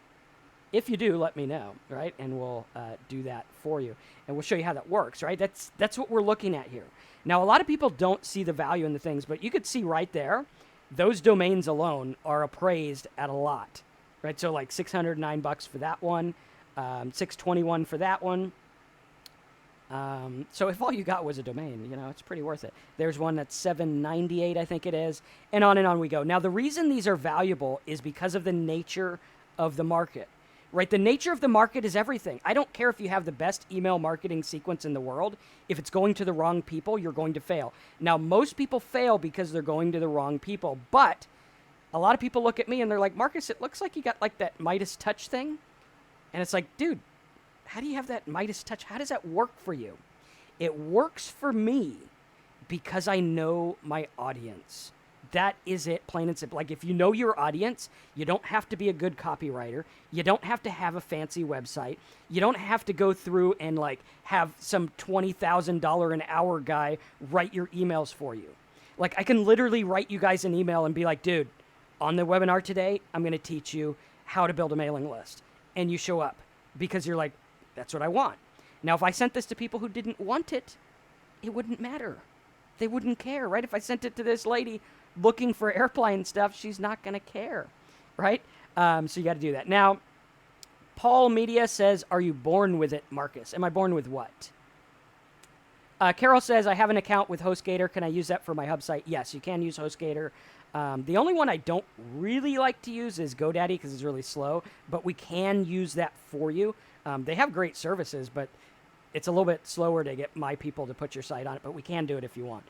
If you do, let me know, right? And we'll do that for you. And we'll show you how that works, right? That's what we're looking at here. Now, a lot of people don't see the value in the things, but you could see right there, those domains alone are appraised at a lot, right? So like $609 for that one, $621 for that one. So if all you got was a domain, it's pretty worth it. There's one that's $798, I think it is, and on we go. Now, the reason these are valuable is because of the nature of the market, right? The nature of the market is everything. I don't care if you have the best email marketing sequence in the world. If it's going to the wrong people, you're going to fail. Now, most people fail because they're going to the wrong people, but a lot of people look at me and they're like, Marcus, it looks like you got like that Midas touch thing. And it's like, dude, how do you have that Midas touch? How does that work for you? It works for me because I know my audience. That is it, plain and simple. Like, if you know your audience, you don't have to be a good copywriter. You don't have to have a fancy website. You don't have to go through and, like, have some $20,000 an hour guy write your emails for you. Like, I can literally write you guys an email and be like, dude, on the webinar today, I'm going to teach you how to build a mailing list. And you show up because you're like, that's what I want. Now, if I sent this to people who didn't want it, it wouldn't matter. They wouldn't care, right? If I sent it to this lady looking for airplane stuff, she's not going to care, right? So you got to do that. Now, Paul Media says, are you born with it, Marcus? Am I born with what? Carol says, I have an account with HostGator. Can I use that for my hub site? Yes, you can use HostGator. The only one I don't really like to use is GoDaddy because it's really slow, but we can use that for you. They have great services, but it's a little bit slower to get my people to put your site on it, but we can do it if you want.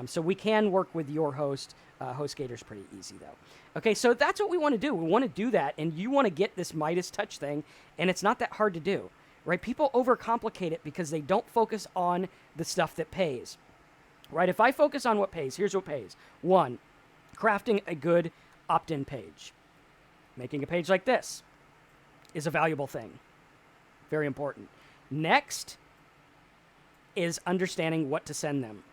So we can work with your host. HostGator's pretty easy, though. Okay, so that's what we want to do. We want to do that, and you want to get this Midas touch thing, and it's not that hard to do, right? People overcomplicate it because they don't focus on the stuff that pays, right? If I focus on what pays, here's what pays. 1, crafting a good opt-in page. Making a page like this is a valuable thing. Very important. Next is understanding what to send them.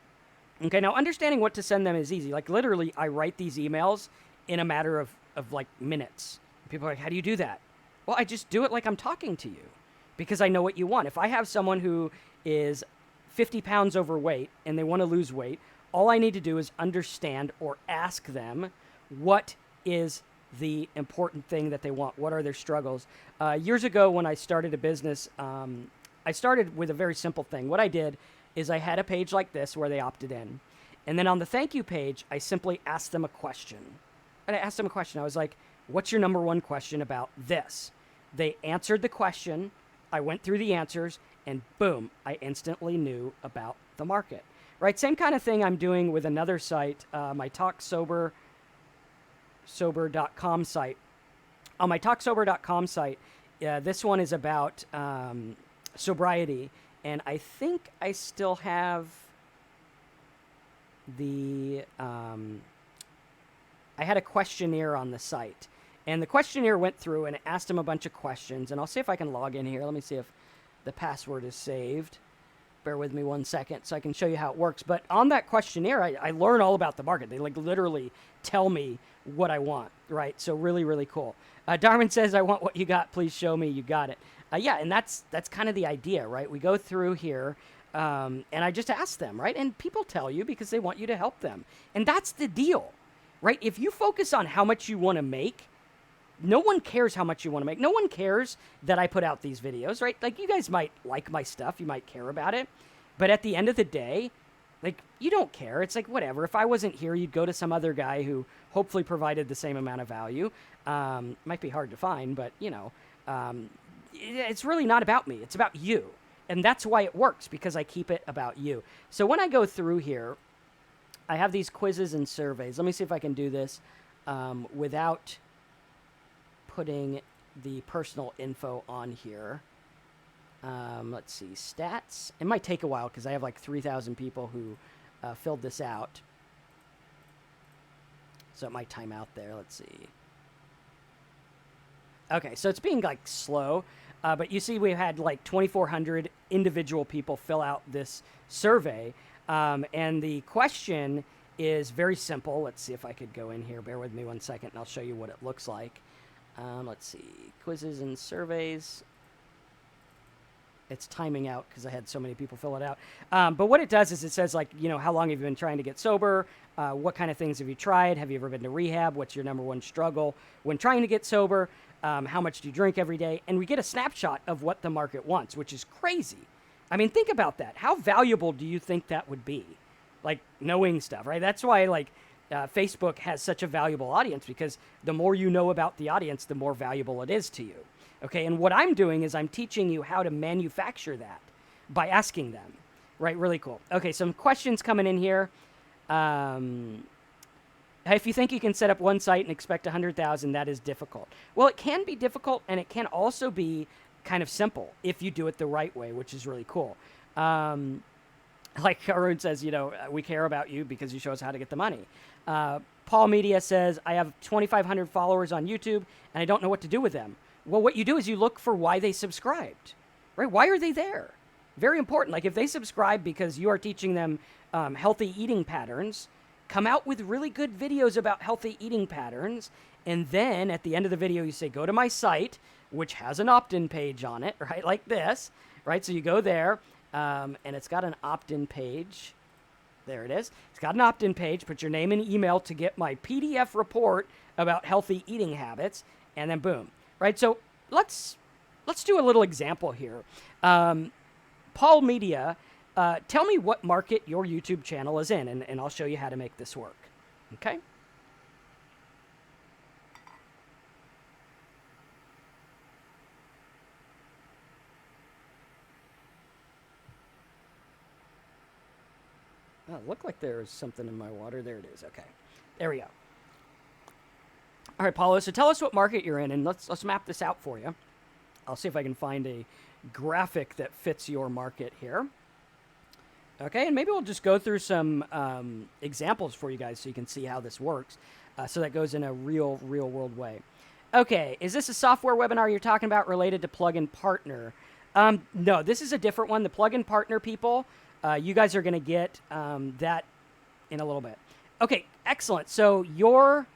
Okay, now understanding what to send them is easy. Like, literally, I write these emails in a matter of like minutes. People are like, how do you do that? Well, I just do it like I'm talking to you because I know what you want. If I have someone who is 50 pounds overweight and they want to lose weight, all I need to do is understand or ask them what is the important thing that they want. What are their struggles? Years ago when I started a business, I started with a very simple thing. What I did is I had a page like this where they opted in. And then on the thank you page, I simply asked them a question. And I asked them a question. I was like, what's your number one question about this? They answered the question. I went through the answers, and boom, I instantly knew about the market. Right? Same kind of thing I'm doing with another site, my TalkSober.com site. On my TalkSober.com site, this one is about sobriety, and I think I still have the I had a questionnaire on the site, and the questionnaire went through and asked them a bunch of questions, and I'll see if I can log in here. Let me see if the password is saved. Bear with me 1 second so I can show you how it works. But on that questionnaire, I learn all about the market. They like literally tell me what I want, right? So really, really cool. Darwin says, I want what you got. Please show me you got it. Yeah, and that's kind of the idea, right? We go through here, and I just ask them, right? And people tell you because they want you to help them. And that's the deal, right? If you focus on how much you want to make, no one cares how much you want to make. No one cares that I put out these videos, right? Like, you guys might like my stuff. You might care about it. But at the end of the day, like, you don't care. It's like, whatever. If I wasn't here, you'd go to some other guy who hopefully provided the same amount of value. Might be hard to find, but, it's really not about me. It's about you. And that's why it works, because I keep it about you. So when I go through here, I have these quizzes and surveys. Let me see if I can do this without putting the personal info on here. Let's see, stats. It might take a while because I have like 3,000 people who filled this out. So it might time out there. Let's see. Okay, so it's being like slow, but you see we had like 2,400 individual people fill out this survey, and the question is very simple. Let's see if I could go in here. Bear with me 1 second, and I'll show you what it looks like. Let's see. Quizzes and surveys. It's timing out because I had so many people fill it out. But what it does is it says, like, how long have you been trying to get sober? What kind of things have you tried? Have you ever been to rehab? What's your number one struggle when trying to get sober? How much do you drink every day? And we get a snapshot of what the market wants, which is crazy. I mean, think about that. How valuable do you think that would be? Like, knowing stuff, right? That's why, Facebook has such a valuable audience, because the more you know about the audience, the more valuable it is to you. Okay, and what I'm doing is I'm teaching you how to manufacture that by asking them, right? Really cool. Okay, some questions coming in here. If you think you can set up one site and expect 100,000, that is difficult. Well, it can be difficult, and it can also be kind of simple if you do it the right way, which is really cool. Like Arun says, we care about you because you show us how to get the money. Paul Media says, I have 2,500 followers on YouTube, and I don't know what to do with them. Well, what you do is you look for why they subscribed, right? Why are they there? Very important. Like, if they subscribe because you are teaching them healthy eating patterns, come out with really good videos about healthy eating patterns. And then at the end of the video, you say, go to my site, which has an opt-in page on it, right? Like this, right? So you go there, and it's got an opt-in page. There it is. It's got an opt-in page. Put your name and email to get my PDF report about healthy eating habits, and then boom. Right, so let's do a little example here. Paul Media, tell me what market your YouTube channel is in, and I'll show you how to make this work. Okay? Oh, it looked like there's something in my water. There it is. Okay. There we go. All right, Paulo, so tell us what market you're in, and let's map this out for you. I'll see if I can find a graphic that fits your market here. Okay, and maybe we'll just go through some examples for you guys so you can see how this works. So that goes in a real world way. Okay, is this a software webinar you're talking about related to Plugin Partner? No, this is a different one. The Plugin Partner people, you guys are going to get that in a little bit. Okay, excellent. So your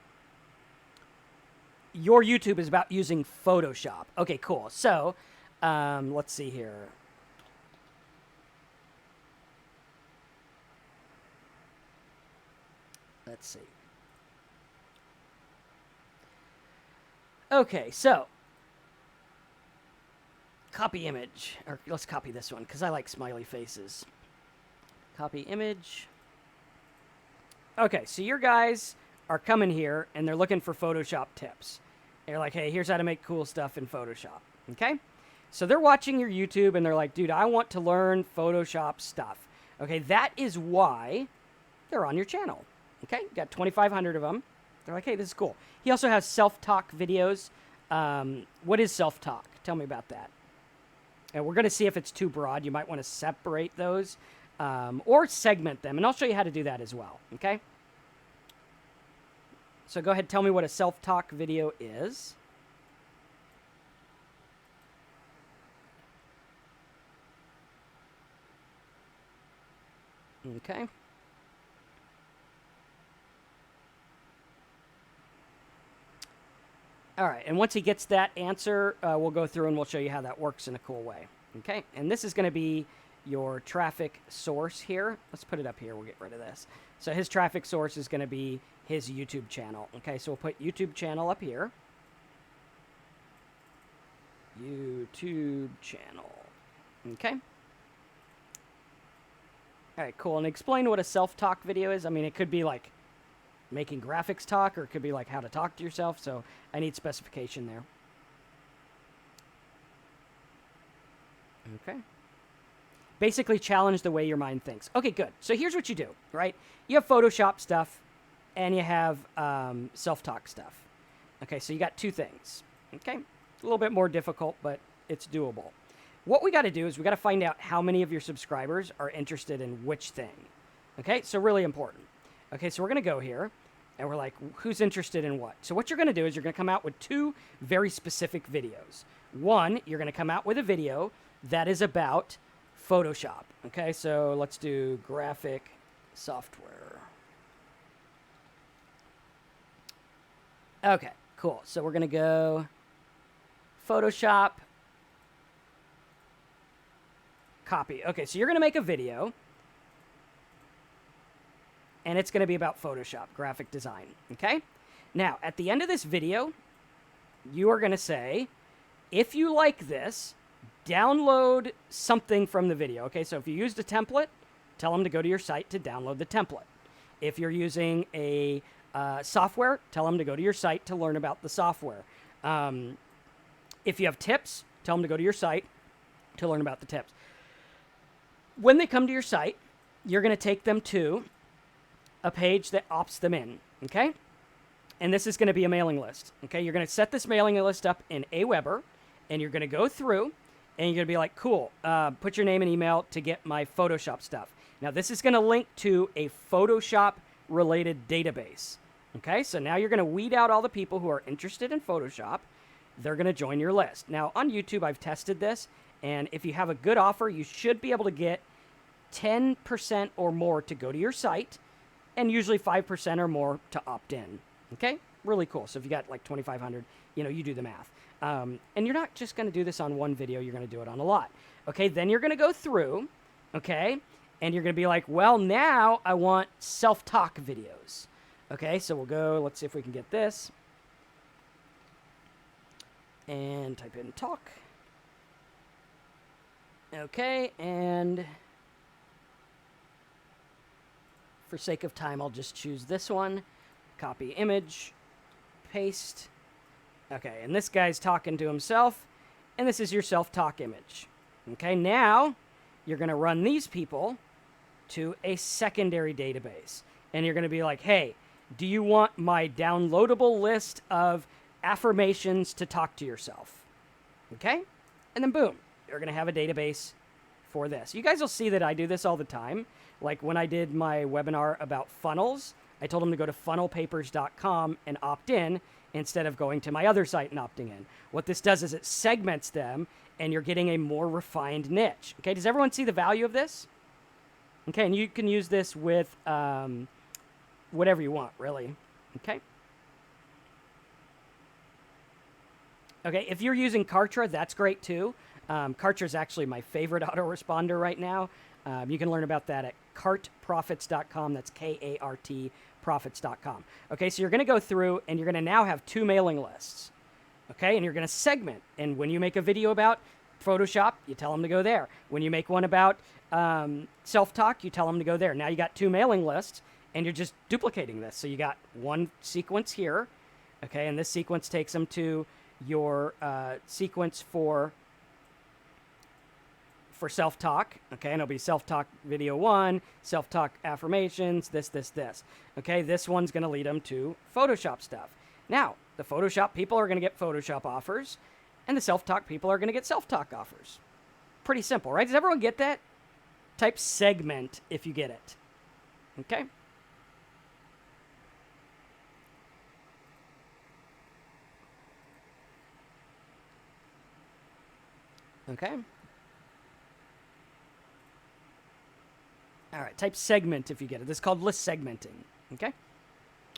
YouTube is about using Photoshop. Okay, cool. So let's see here. Let's see. Okay, so copy image, or let's copy this one because I like smiley faces. Copy image. Okay, so your guys are coming here and they're looking for Photoshop tips. They're like, hey, here's how to make cool stuff in Photoshop. Okay, so they're watching your YouTube and they're like, dude, I want to learn Photoshop stuff. Okay, that is why they're on your channel. Okay, you got 2,500 of them. They're like, hey, this is cool. He also has self-talk videos. What is self-talk? Tell me about that. And we're going to see if it's too broad. You might want to separate those or segment them. And I'll show you how to do that as well. Okay? So go ahead, tell me what a self-talk video is. Okay. All right, and once he gets that answer, we'll go through and we'll show you how that works in a cool way. Okay, and this is going to be your traffic source here. Let's put it up here. We'll get rid of this. So his traffic source is going to be his YouTube channel. Okay, so we'll put YouTube channel up here. YouTube channel. Okay. All right, cool. And explain what a self-talk video is. I mean, it could be like making graphics talk, or it could be like how to talk to yourself. So I need specification there. Okay. Basically challenge the way your mind thinks. Okay, good. So here's what you do, right? You have Photoshop stuff and you have self-talk stuff. Okay, so you got two things. Okay, a little bit more difficult, but it's doable. What we got to do is we got to find out how many of your subscribers are interested in which thing. Okay, so really important. Okay, so we're going to go here and we're like, who's interested in what? So what you're going to do is you're going to come out with two very specific videos. One, you're going to come out with a video that is about Photoshop. Okay, so let's do graphic software. Okay, Cool. So we're going to go Photoshop, copy. Okay, so you're going to make a video, and it's going to be about Photoshop, graphic design, okay? Now, at the end of this video, you are going to say, if you like this, download something from the video, okay? So if you used a template, tell them to go to your site to download the template. If you're using a software, tell them to go to your site to learn about the software. If you have tips, tell them to go to your site to learn about the tips. When they come to your site, you're going to take them to a page that opts them in, okay? And this is going to be a mailing list, okay? You're going to set this mailing list up in Aweber, and you're going to go through, and you're going to be like, cool, put your name and email to get my Photoshop stuff. Now, this is going to link to a Photoshop-related database, okay? So now you're going to weed out all the people who are interested in Photoshop. They're going to join your list. Now, on YouTube, I've tested this, and if you have a good offer, you should be able to get 10% or more to go to your site, and usually 5% or more to opt in, okay? Really cool. So if you got like 2,500, you do the math. And you're not just going to do this on one video. You're going to do it on a lot, okay? Then you're going to go through, okay? And you're going to be like, well, now I want self-talk videos, okay? So we'll go, let's see if we can get this. And type in talk. Okay, and for sake of time, I'll just choose this one. Copy image, paste. Okay, and this guy's talking to himself, and this is your self-talk image. Okay, now you're going to run these people to a secondary database, and you're going to be like, hey, do you want my downloadable list of affirmations to talk to yourself? Okay, and then boom, you're going to have a database for this. You guys will see that I do this all the time. Like when I did my webinar about funnels, I told them to go to funnelpapers.com and opt in instead of going to my other site and opting in. What this does is it segments them, and you're getting a more refined niche. Okay, does everyone see the value of this? Okay, and you can use this with whatever you want, really. Okay. Okay, if you're using Kartra, that's great too. Kartra is actually my favorite autoresponder right now. You can learn about that at kartprofits.com. That's K-A-R-T profits.com. Okay, so you're going to go through, and you're going to now have 2 mailing lists. Okay, and you're going to segment. And when you make a video about Photoshop, you tell them to go there. When you make one about self-talk, you tell them to go there. Now you got 2 mailing lists, and you're just duplicating this. So you got one sequence here, okay, and this sequence takes them to your sequence for self-talk, okay, and it'll be self-talk video 1, self-talk affirmations, this. Okay, this one's going to lead them to Photoshop stuff. Now, the Photoshop people are going to get Photoshop offers, and the self-talk people are going to get self-talk offers. Pretty simple, right? Does everyone get that? Type segment if you get it. Okay? Okay. All right, type segment if you get it. This is called list segmenting, okay?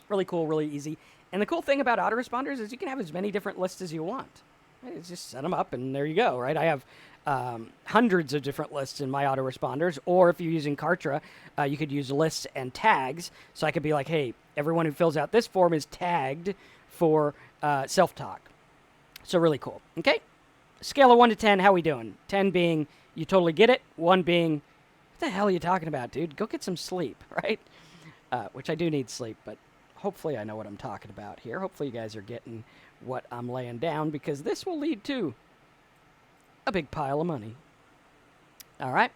Really cool, really easy. And the cool thing about autoresponders is you can have as many different lists as you want. Right? It's just set them up, and there you go, right? I have hundreds of different lists in my autoresponders, or if you're using Kartra, you could use lists and tags. So I could be like, hey, everyone who fills out this form is tagged for self-talk. So really cool, okay? Scale of 1 to 10, how we doing? 10 being you totally get it, 1 being what the hell are you talking about, dude? Go get some sleep, right? Which I do need sleep, but hopefully I know what I'm talking about here. Hopefully you guys are getting what I'm laying down, because this will lead to a big pile of money. All right?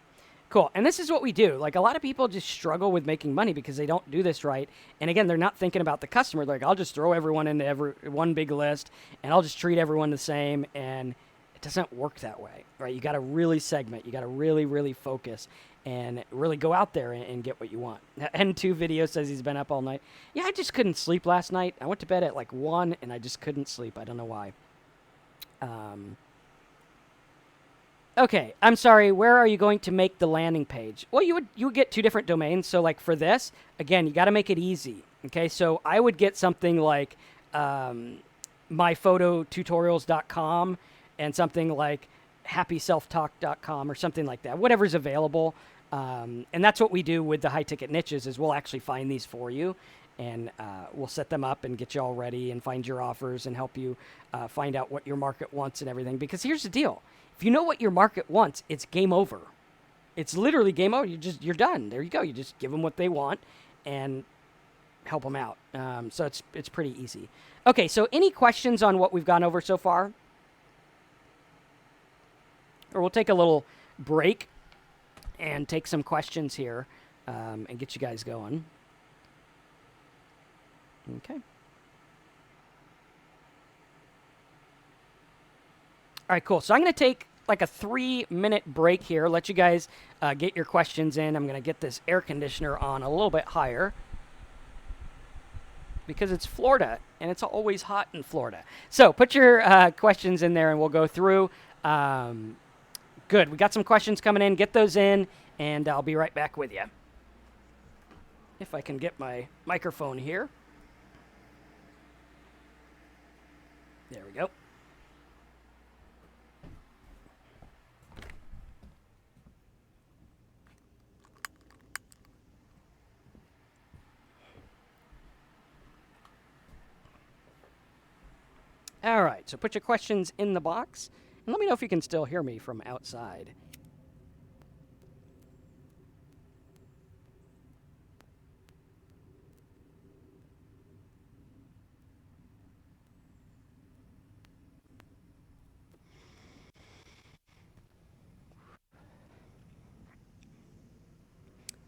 Cool. And this is what we do. Like, a lot of people just struggle with making money because they don't do this right. And again, they're not thinking about the customer. They're like, I'll just throw everyone into one big list, and I'll just treat everyone the same, and it doesn't work that way, right? You got to really segment. You got to really, really focus and really go out there and get what you want. N2 video says he's been up all night. Yeah, I just couldn't sleep last night. I went to bed at like 1, and I just couldn't sleep. I don't know why. Okay, I'm sorry. Where are you going to make the landing page? Well, you would get 2 different domains. So like for this, again, you got to make it easy. Okay, so I would get something like myphototutorials.com and something like happyselftalk.com or something like that, whatever's available. And that's what we do with the high ticket niches is we'll actually find these for you, and we'll set them up and get you all ready and find your offers and help you find out what your market wants and everything. Because here's the deal. If you know what your market wants, it's game over. It's literally game over. You're done. There you go. You just give them what they want and help them out. So it's pretty easy. Okay, so any questions on what we've gone over so far? Or we'll take a little break and take some questions here and get you guys going. Okay. All right, cool. So I'm going to take like a 3-minute break here, let you guys get your questions in. I'm going to get this air conditioner on a little bit higher because it's Florida, and it's always hot in Florida. So put your questions in there, and we'll go through. Good. We got some questions coming in. Get those in, and I'll be right back with you. If I can get my microphone here. There we go. All right, so put your questions in the box, and let me know if you can still hear me from outside.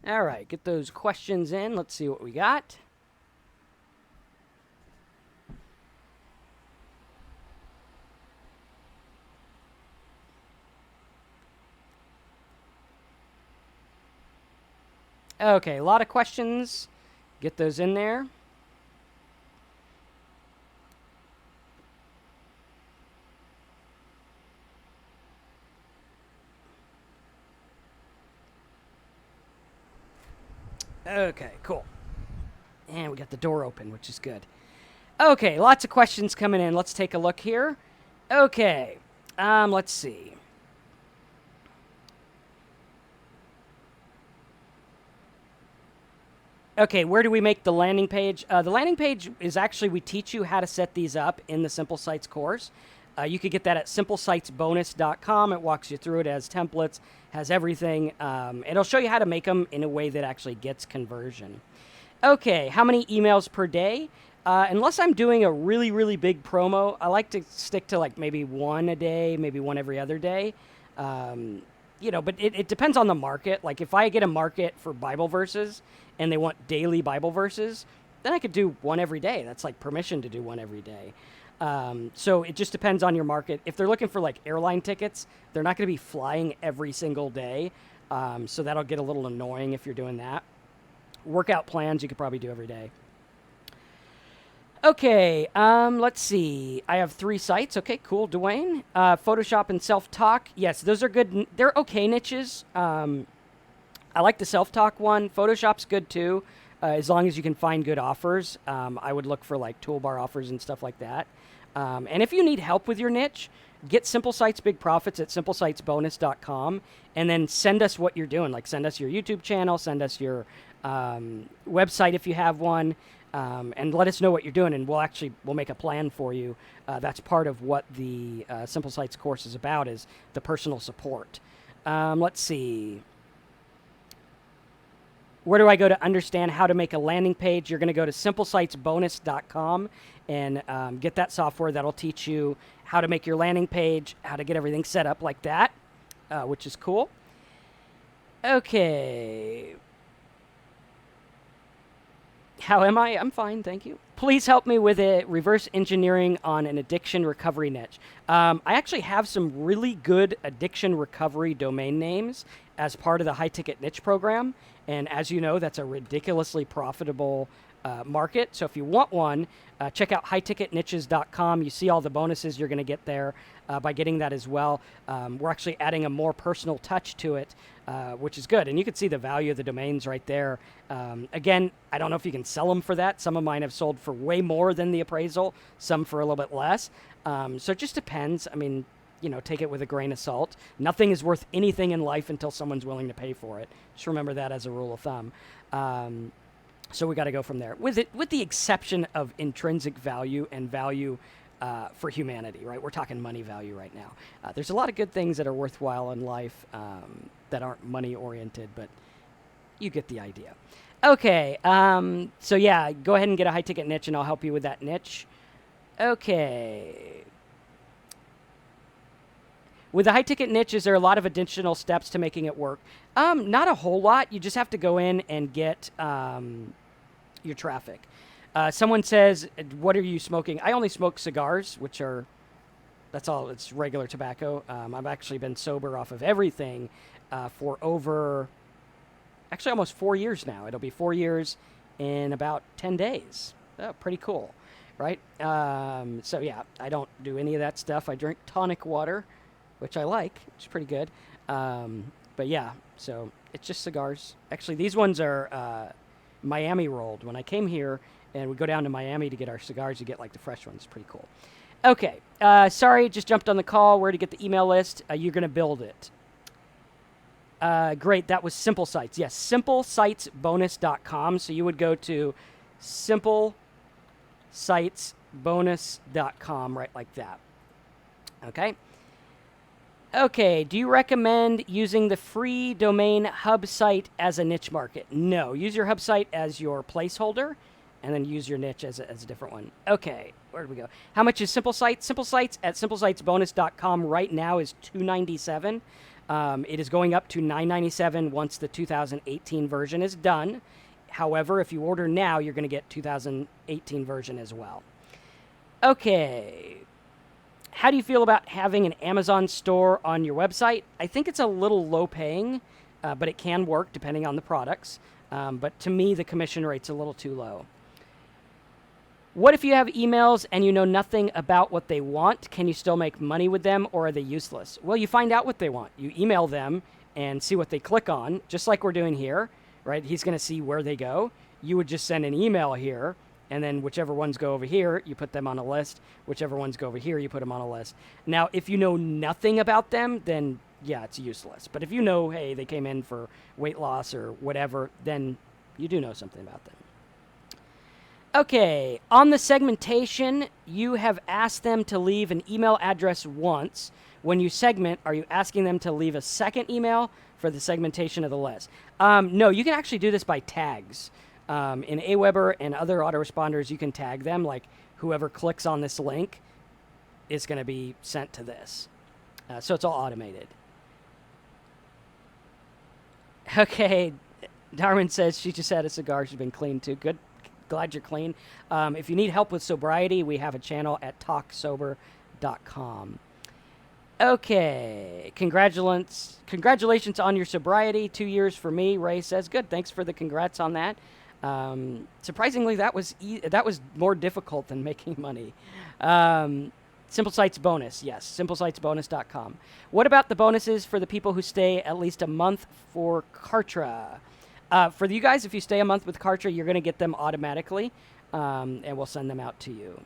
All right, get those questions in. Let's see what we got. Okay, a lot of questions. Get those in there. Okay, cool. And we got the door open, which is good. Okay, lots of questions coming in. Let's take a look here. Okay, let's see. Okay, where do we make the landing page? The landing page is actually, we teach you how to set these up in the Simple Sites course. You could get that at simplesitesbonus.com. It walks you through it, has templates, has everything. It'll show you how to make them in a way that actually gets conversion. Okay, how many emails per day? Unless I'm doing a really, really big promo, I like to stick to like maybe one a day, maybe one every other day. You know, but it depends on the market. Like if I get a market for Bible verses and they want daily Bible verses, then I could do one every day. That's like permission to do one every day. So it just depends on your market. If they're looking for like airline tickets, they're not going to be flying every single day. So that'll get a little annoying if you're doing that. Workout plans you could probably do every day. Okay, let's see. I have 3 sites. Okay, cool, Dwayne. Photoshop and self-talk. Yes, those are good. They're okay niches. I like the self-talk one. Photoshop's good too, as long as you can find good offers. I would look for like toolbar offers and stuff like that. And if you need help with your niche, get Simple Sites Big Profits at simplesitesbonus.com, and then send us what you're doing. Like send us your YouTube channel, send us your website if you have one. And let us know what you're doing, and we'll make a plan for you. That's part of what the Simple Sites course is about, is the personal support. Let's see. Where do I go to understand how to make a landing page? You're going to go to simplesitesbonus.com and get that software that'll teach you how to make your landing page, how to get everything set up like that, which is cool. Okay. How am I? I'm fine, thank you. Please help me with a reverse engineering on an addiction recovery niche. I actually have some really good addiction recovery domain names as part of the high ticket niche program. And as you know, that's a ridiculously profitable market. So if you want one, check out highticketniches.com. You see all the bonuses you're going to get there by getting that as well. We're actually adding a more personal touch to it, which is good. And you can see the value of the domains right there. Again, I don't know if you can sell them for that. Some of mine have sold for way more than the appraisal, some for a little bit less. So it just depends. I mean, take it with a grain of salt. Nothing is worth anything in life until someone's willing to pay for it. Just remember that as a rule of thumb. So we got to go from there, with the exception of intrinsic value and value for humanity, right? We're talking money value right now. There's a lot of good things that are worthwhile in life that aren't money oriented, but you get the idea. Okay, so yeah, go ahead and get a high ticket niche, and I'll help you with that niche. Okay. With the high ticket niche, is there a lot of additional steps to making it work? Not a whole lot. You just have to go in and get your traffic. Someone says, what are you smoking? I only smoke cigars, that's all. It's regular tobacco. I've actually been sober off of everything for actually almost 4 years now. It'll be 4 years in about 10 days. Oh, pretty cool, right? So yeah, I don't do any of that stuff. I drink tonic water, which I like. It's pretty good. But yeah, so it's just cigars. Actually, these ones are Miami rolled. When I came here and we go down to Miami to get our cigars, you get like the fresh ones. Pretty cool. Okay. Sorry, just jumped on the call. Where to get the email list? You're going to build it. Great. That was Simple Sites. Yes, simplesitesbonus.com. So you would go to simplesitesbonus.com, right like that. Okay. Okay, do you recommend using the free domain hub site as a niche market? No, use your hub site as your placeholder, and then use your niche as a different one. Okay, where did we go? How much is Simple Sites? Simple Sites at simplesitesbonus.com right now is $297. It is going up to $997 once the 2018 version is done. However, if you order now, you're going to get 2018 version as well. Okay. How do you feel about having an Amazon store on your website? I think it's a little low paying, but it can work depending on the products. But to me, the commission rate's a little too low. What if you have emails and you know nothing about what they want? Can you still make money with them, or are they useless? Well, you find out what they want. You email them and see what they click on, just like we're doing here, right? He's going to see where they go. You would just send an email here. And then whichever ones go over here, you put them on a list. Whichever ones go over here, you put them on a list. Now, if you know nothing about them, then yeah, it's useless. But if you know, hey, they came in for weight loss or whatever, then you do know something about them. Okay, on the segmentation, you have asked them to leave an email address once. When you segment, are you asking them to leave a second email for the segmentation of the list? No, you can actually do this by tags. In Aweber and other autoresponders, you can tag them, like whoever clicks on this link is going to be sent to this. So it's all automated. Okay, Darwin says she just had a cigar. She's been clean too. Good. Glad you're clean. If you need help with sobriety, we have a channel at talksober.com. Okay, congratulations on your sobriety. 2 years for me, Ray says. Good, thanks for the congrats on that. Surprisingly, that was more difficult than making money. Simple Sites Bonus, yes, simplesitesbonus.com. What about the bonuses for the people who stay at least a month for Kartra? For you guys, if you stay a month with Kartra, you're going to get them automatically, and we'll send them out to you.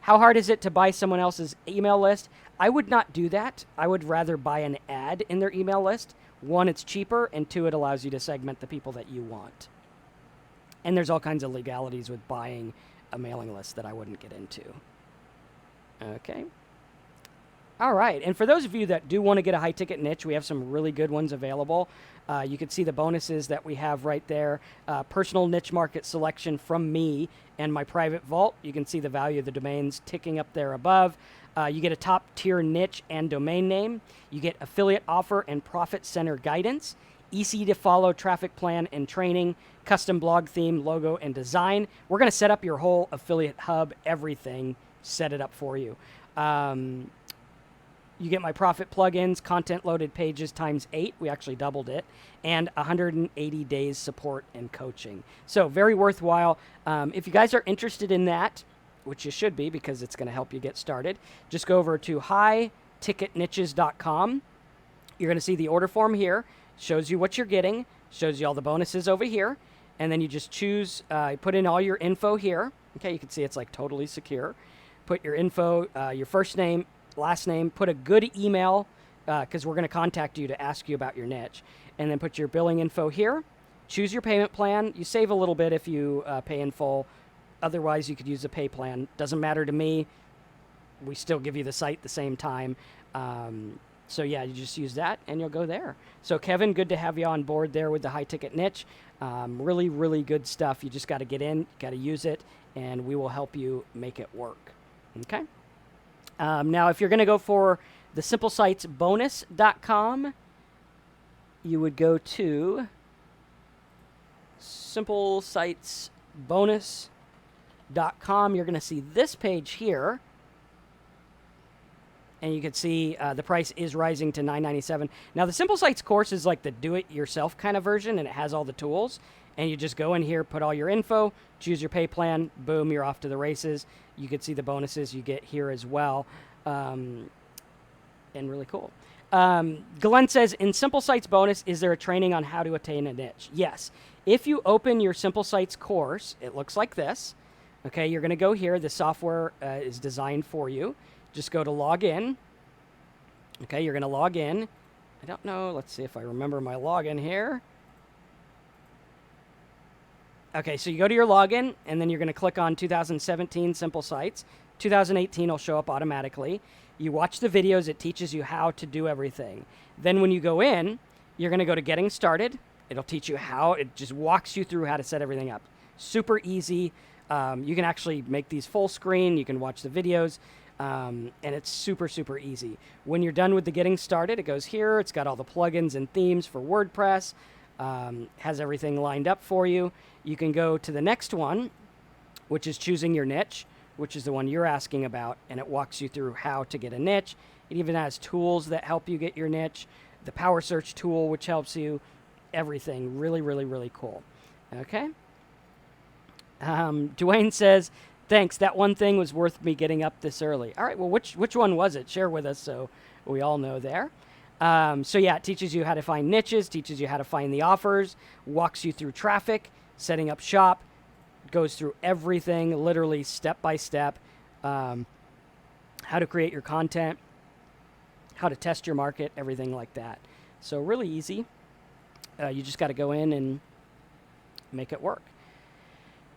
How hard is it to buy someone else's email list? I would not do that. I would rather buy an ad in their email list. One, it's cheaper, and two, it allows you to segment the people that you want. And there's all kinds of legalities with buying a mailing list that I wouldn't get into. Okay. All right. And for those of you that do want to get a high-ticket niche, we have some really good ones available. You can see the bonuses that we have right there. Personal niche market selection from me and my private vault. You can see the value of the domains ticking up there above. You get a top-tier niche and domain name. You get affiliate offer and profit center guidance. Easy-to-follow traffic plan and training, custom blog theme, logo, and design. We're going to set up your whole affiliate hub, everything, set it up for you. You get my profit plugins, content loaded pages times 8. We actually doubled it. And 180 days support and coaching. So very worthwhile. If you guys are interested in that, which you should be because it's going to help you get started, just go over to highticketniches.com. You're going to see the order form here. Shows you what you're getting. Shows you all the bonuses over here. And then you just choose, put in all your info here. Okay, you can see it's like totally secure. Put your info, your first name, last name, put a good email because we're going to contact you to ask you about your niche. And then put your billing info here. Choose your payment plan. You save a little bit if you pay in full. Otherwise, you could use a pay plan. Doesn't matter to me. We still give you the site the same time. So yeah, you just use that and you'll go there. So Kevin, good to have you on board there with the high ticket niche. Really, really good stuff. You just got to get in, got to use it, and we will help you make it work. Okay. Now, if you're going to go for the simplesitesbonus.com, you would go to simplesitesbonus.com. You're going to see this page here. And you can see the price is rising to $9.97. Now, the Simple Sites course is like the do-it-yourself kind of version, and it has all the tools. And you just go in here, put all your info, choose your pay plan, boom, you're off to the races. You can see the bonuses you get here as well. And really cool. Glenn says, in Simple Sites Bonus, is there a training on how to attain a niche? Yes. If you open your Simple Sites course, it looks like this. Okay, you're going to go here. The software is designed for you. Just go to log in. Okay, you're going to log in. I don't know. Let's see if I remember my login here. Okay, so you go to your login, and then you're going to click on 2017 Simple Sites. 2018 will show up automatically. You watch the videos. It teaches you how to do everything. Then when you go in, you're going to go to Getting Started. It'll teach you how. It just walks you through how to set everything up. Super easy. You can actually make these full screen. You can watch the videos. And it's super, super easy. When you're done with the Getting Started, it goes here. It's got all the plugins and themes for WordPress. Has everything lined up for you. You can go to the next one, which is choosing your niche, which is the one you're asking about, and it walks you through how to get a niche. It even has tools that help you get your niche, the Power Search tool, which helps you, everything. Really, really, really cool. Okay? Dwayne says, thanks, that one thing was worth me getting up this early. All right, well, which one was it? Share with us so we all know there. So yeah, it teaches you how to find niches, teaches you how to find the offers, walks you through traffic, setting up shop, goes through everything, literally step by step, how to create your content, how to test your market, everything like that. So really easy. You just got to go in and make it work.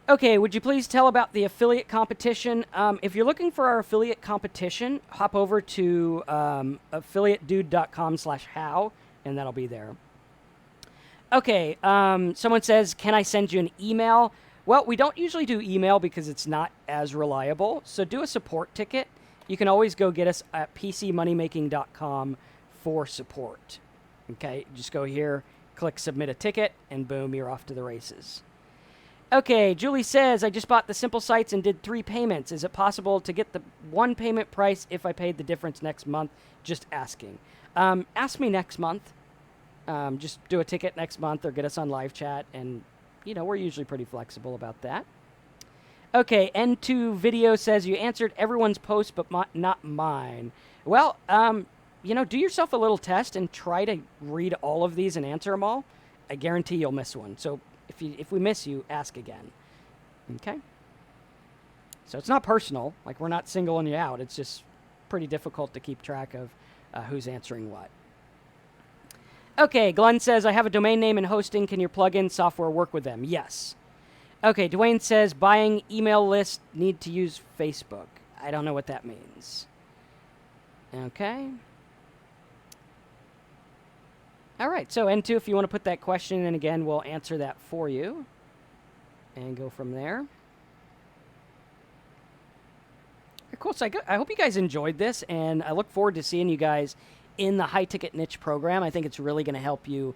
Okay, would you please tell about the affiliate competition? If you're looking for our affiliate competition, hop over to affiliatedude.com/how, and that'll be there. Okay, someone says, can I send you an email? Well, we don't usually do email because it's not as reliable, so do a support ticket. You can always go get us at pcmoneymaking.com for support. Okay, just go here, click submit a ticket, and boom, you're off to the races. Okay, Julie says, I just bought the Simple Sites and did 3 payments. Is it possible to get the one payment price if I paid the difference next month? Just asking. Ask me next month. Just do a ticket next month or get us on live chat, and, you know, we're usually pretty flexible about that. Okay, N2 Video says, you answered everyone's post, but not mine. Well, you know, do yourself a little test and try to read all of these and answer them all. I guarantee you'll miss one. So if we miss you, ask again. Okay? So it's not personal. Like, we're not singling you out. It's just pretty difficult to keep track of who's answering what. Okay, Glenn says, I have a domain name and hosting. Can your plugin software work with them? Yes. Okay, Dwayne says, buying email list, need to use Facebook. I don't know what that means. Okay. All right, so N2, if you want to put that question in again, we'll answer that for you and go from there. Cool, so I hope you guys enjoyed this, and I look forward to seeing you guys in the High Ticket Niche program. I think it's really going to help you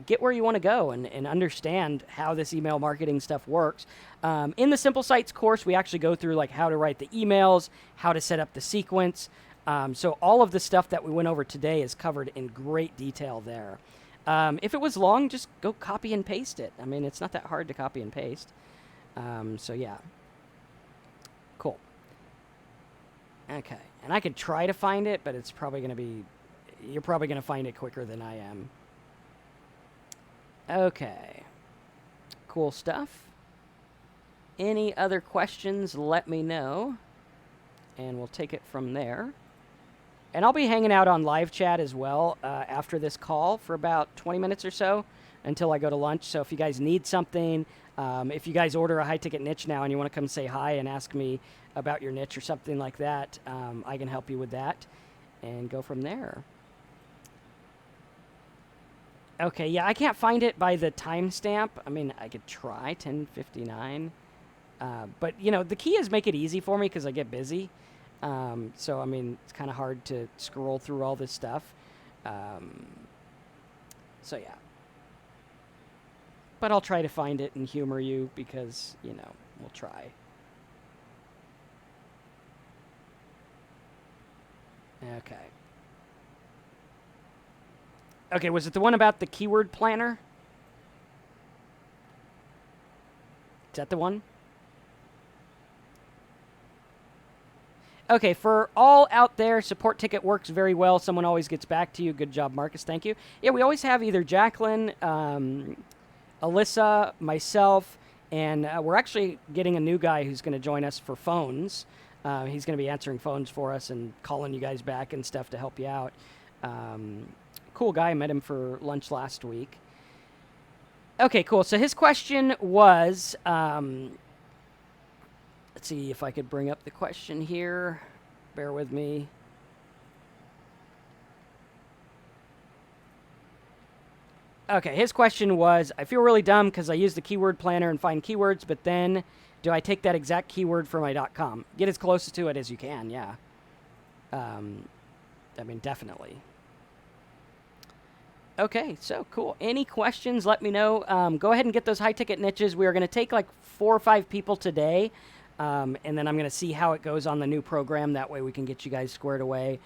get where you want to go and understand how this email marketing stuff works. In the Simple Sites course, we actually go through like how to write the emails, how to set up the sequence, So all of the stuff that we went over today is covered in great detail there. If it was long, just go copy and paste it. I mean, it's not that hard to copy and paste. So yeah. Cool. Okay. And I could try to find it, but it's probably going to be... You're probably going to find it quicker than I am. Okay. Cool stuff. Any other questions, let me know. And we'll take it from there. And I'll be hanging out on live chat as well after this call for about 20 minutes or so until I go to lunch. So if you guys need something, if you guys order a high-ticket niche now and you want to come say hi and ask me about your niche or something like that, I can help you with that and go from there. Okay, yeah, I can't find it by the timestamp. I mean, I could try 10:59. But, you know, the key is make it easy for me because I get busy. So, I mean, it's kind of hard to scroll through all this stuff. So, yeah. But I'll try to find it and humor you because, you know, we'll try. Okay. Okay, was it the one about the keyword planner? Is that the one? Okay, for all out there, support ticket works very well. Someone always gets back to you. Good job, Marcus. Thank you. Yeah, we always have either Jacqueline, Alyssa, myself, and we're actually getting a new guy who's going to join us for phones. He's going to be answering phones for us and calling you guys back and stuff to help you out. Cool guy. I met him for lunch last week. Okay, cool. So his question was... let's see if I could bring up the question here. Bear with me. Okay, his question was, I feel really dumb because I use the keyword planner and find keywords, but then do I take that exact keyword for my .com? Get as close to it as you can, yeah. I mean, definitely. Okay, so cool. Any questions, let me know. Go ahead and get those high-ticket niches. We are going to take like 4 or 5 people today. And then I'm going to see how it goes on the new program. That way we can get you guys squared away,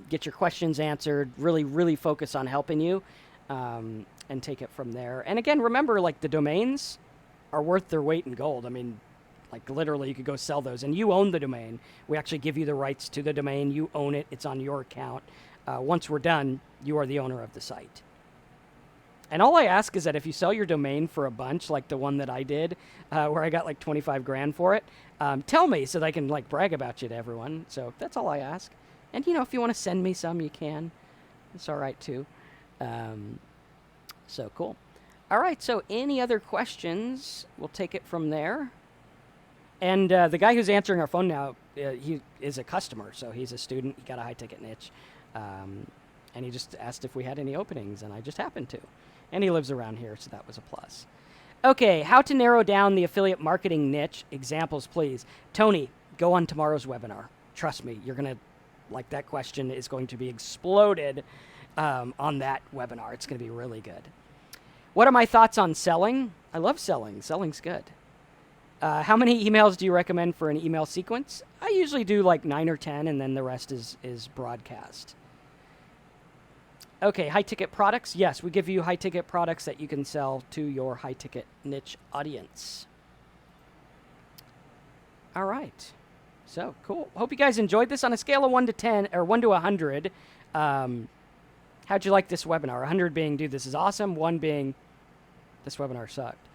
get your questions answered, really, really focus on helping you, and take it from there. And again, remember, like, the domains are worth their weight in gold. I mean, like, literally, you could go sell those. And you own the domain. We actually give you the rights to the domain. You own it. It's on your account. Once we're done, you are the owner of the site. And all I ask is that if you sell your domain for a bunch, like the one that I did, where I got like 25 grand for it, tell me so that I can like brag about you to everyone. So that's all I ask. And, you know, if you want to send me some, you can. It's all right, too. So cool. All right, so any other questions? We'll take it from there. And the guy who's answering our phone now, he is a customer, so he's a student. He got a high-ticket niche. And he just asked if we had any openings, and I just happened to. And he lives around here, so that was a plus. Okay, how to narrow down the affiliate marketing niche. Examples, please. Tony, go on tomorrow's webinar. Trust me, you're going to, like, that question is going to be exploded on that webinar. It's going to be really good. What are my thoughts on selling? I love selling. Selling's good. How many emails do you recommend for an email sequence? I usually do like 9 or 10, and then the rest is broadcast. Okay, high-ticket products. Yes, we give you high-ticket products that you can sell to your high-ticket niche audience. All right. So, cool. Hope you guys enjoyed this. On a scale of 1 to 10, or 1 to 100, how'd you like this webinar? 100 being, dude, this is awesome. 1 being, this webinar sucked.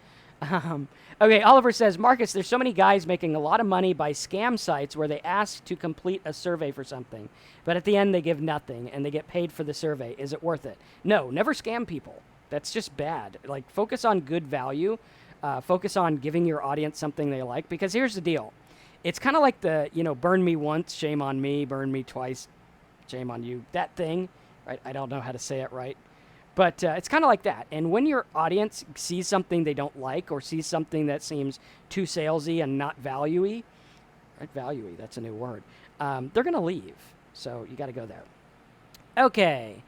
Okay, Oliver says, Marcus, there's so many guys making a lot of money by scam sites where they ask to complete a survey for something, but at the end they give nothing and they get paid for the survey. Is it worth it? No, never scam people. That's just bad. Like, focus on good value. Focus on giving your audience something they like, because here's the deal. It's kind of like the, you know, burn me once, shame on me, burn me twice, shame on you. That thing, right? I don't know how to say it right. But it's kind of like that. And when your audience sees something they don't like or sees something that seems too salesy and not value-y, right? Value-y, that's a new word, they're going to leave. So you got to go there. Okay.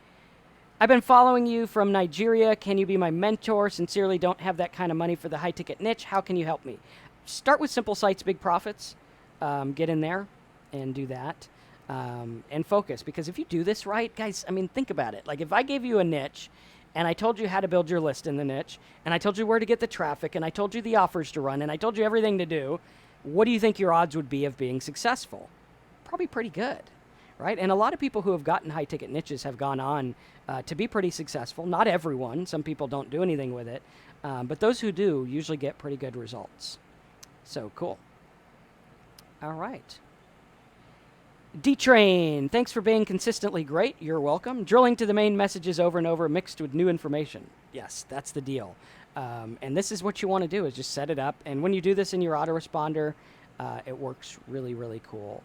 I've been following you from Nigeria. Can you be my mentor? Sincerely, don't have that kind of money for the high-ticket niche. How can you help me? Start with Simple Sites, Big Profits. Get in there and do that. and focus. Because if you do this right, guys, I mean, think about it. Like if I gave you a niche and I told you how to build your list in the niche, and I told you where to get the traffic, and I told you the offers to run, and I told you everything to do, what do you think your odds would be of being successful? Probably pretty good, right? And a lot of people who have gotten high ticket niches have gone on to be pretty successful. Not everyone. Some people don't do anything with it. But those who do usually get pretty good results. So cool. All right. D-Train, thanks for being consistently great. You're welcome. Drilling to the main messages over and over mixed with new information. Yes, that's the deal. And this is what you want to do, is just set it up. And when you do this in your autoresponder, it works really, really cool.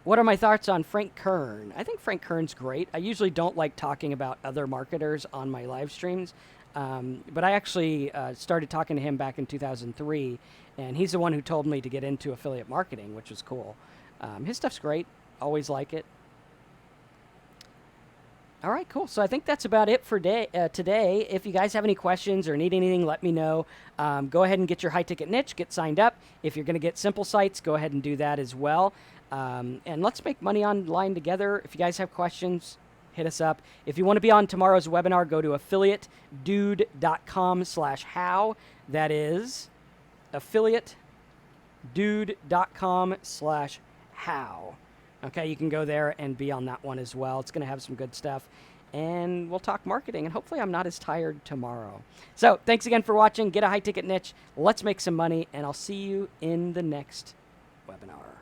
What are my thoughts on Frank Kern? I think Frank Kern's great. I usually don't like talking about other marketers on my live streams, but I actually started talking to him back in 2003, and he's the one who told me to get into affiliate marketing, which was cool. His stuff's great. Always like it. All right, cool. So I think that's about it for today. If you guys have any questions or need anything, let me know. Go ahead and get your high-ticket niche. Get signed up. If you're going to get simple sites, go ahead and do that as well. And let's make money online together. If you guys have questions, hit us up. If you want to be on tomorrow's webinar, go to affiliatedude.com/how. That is affiliatedude.com/how. Okay, you can go there and be on that one as well. It's going to have some good stuff. And we'll talk marketing, and hopefully I'm not as tired tomorrow. So thanks again for watching. Get a high-ticket niche. Let's make some money, and I'll see you in the next webinar.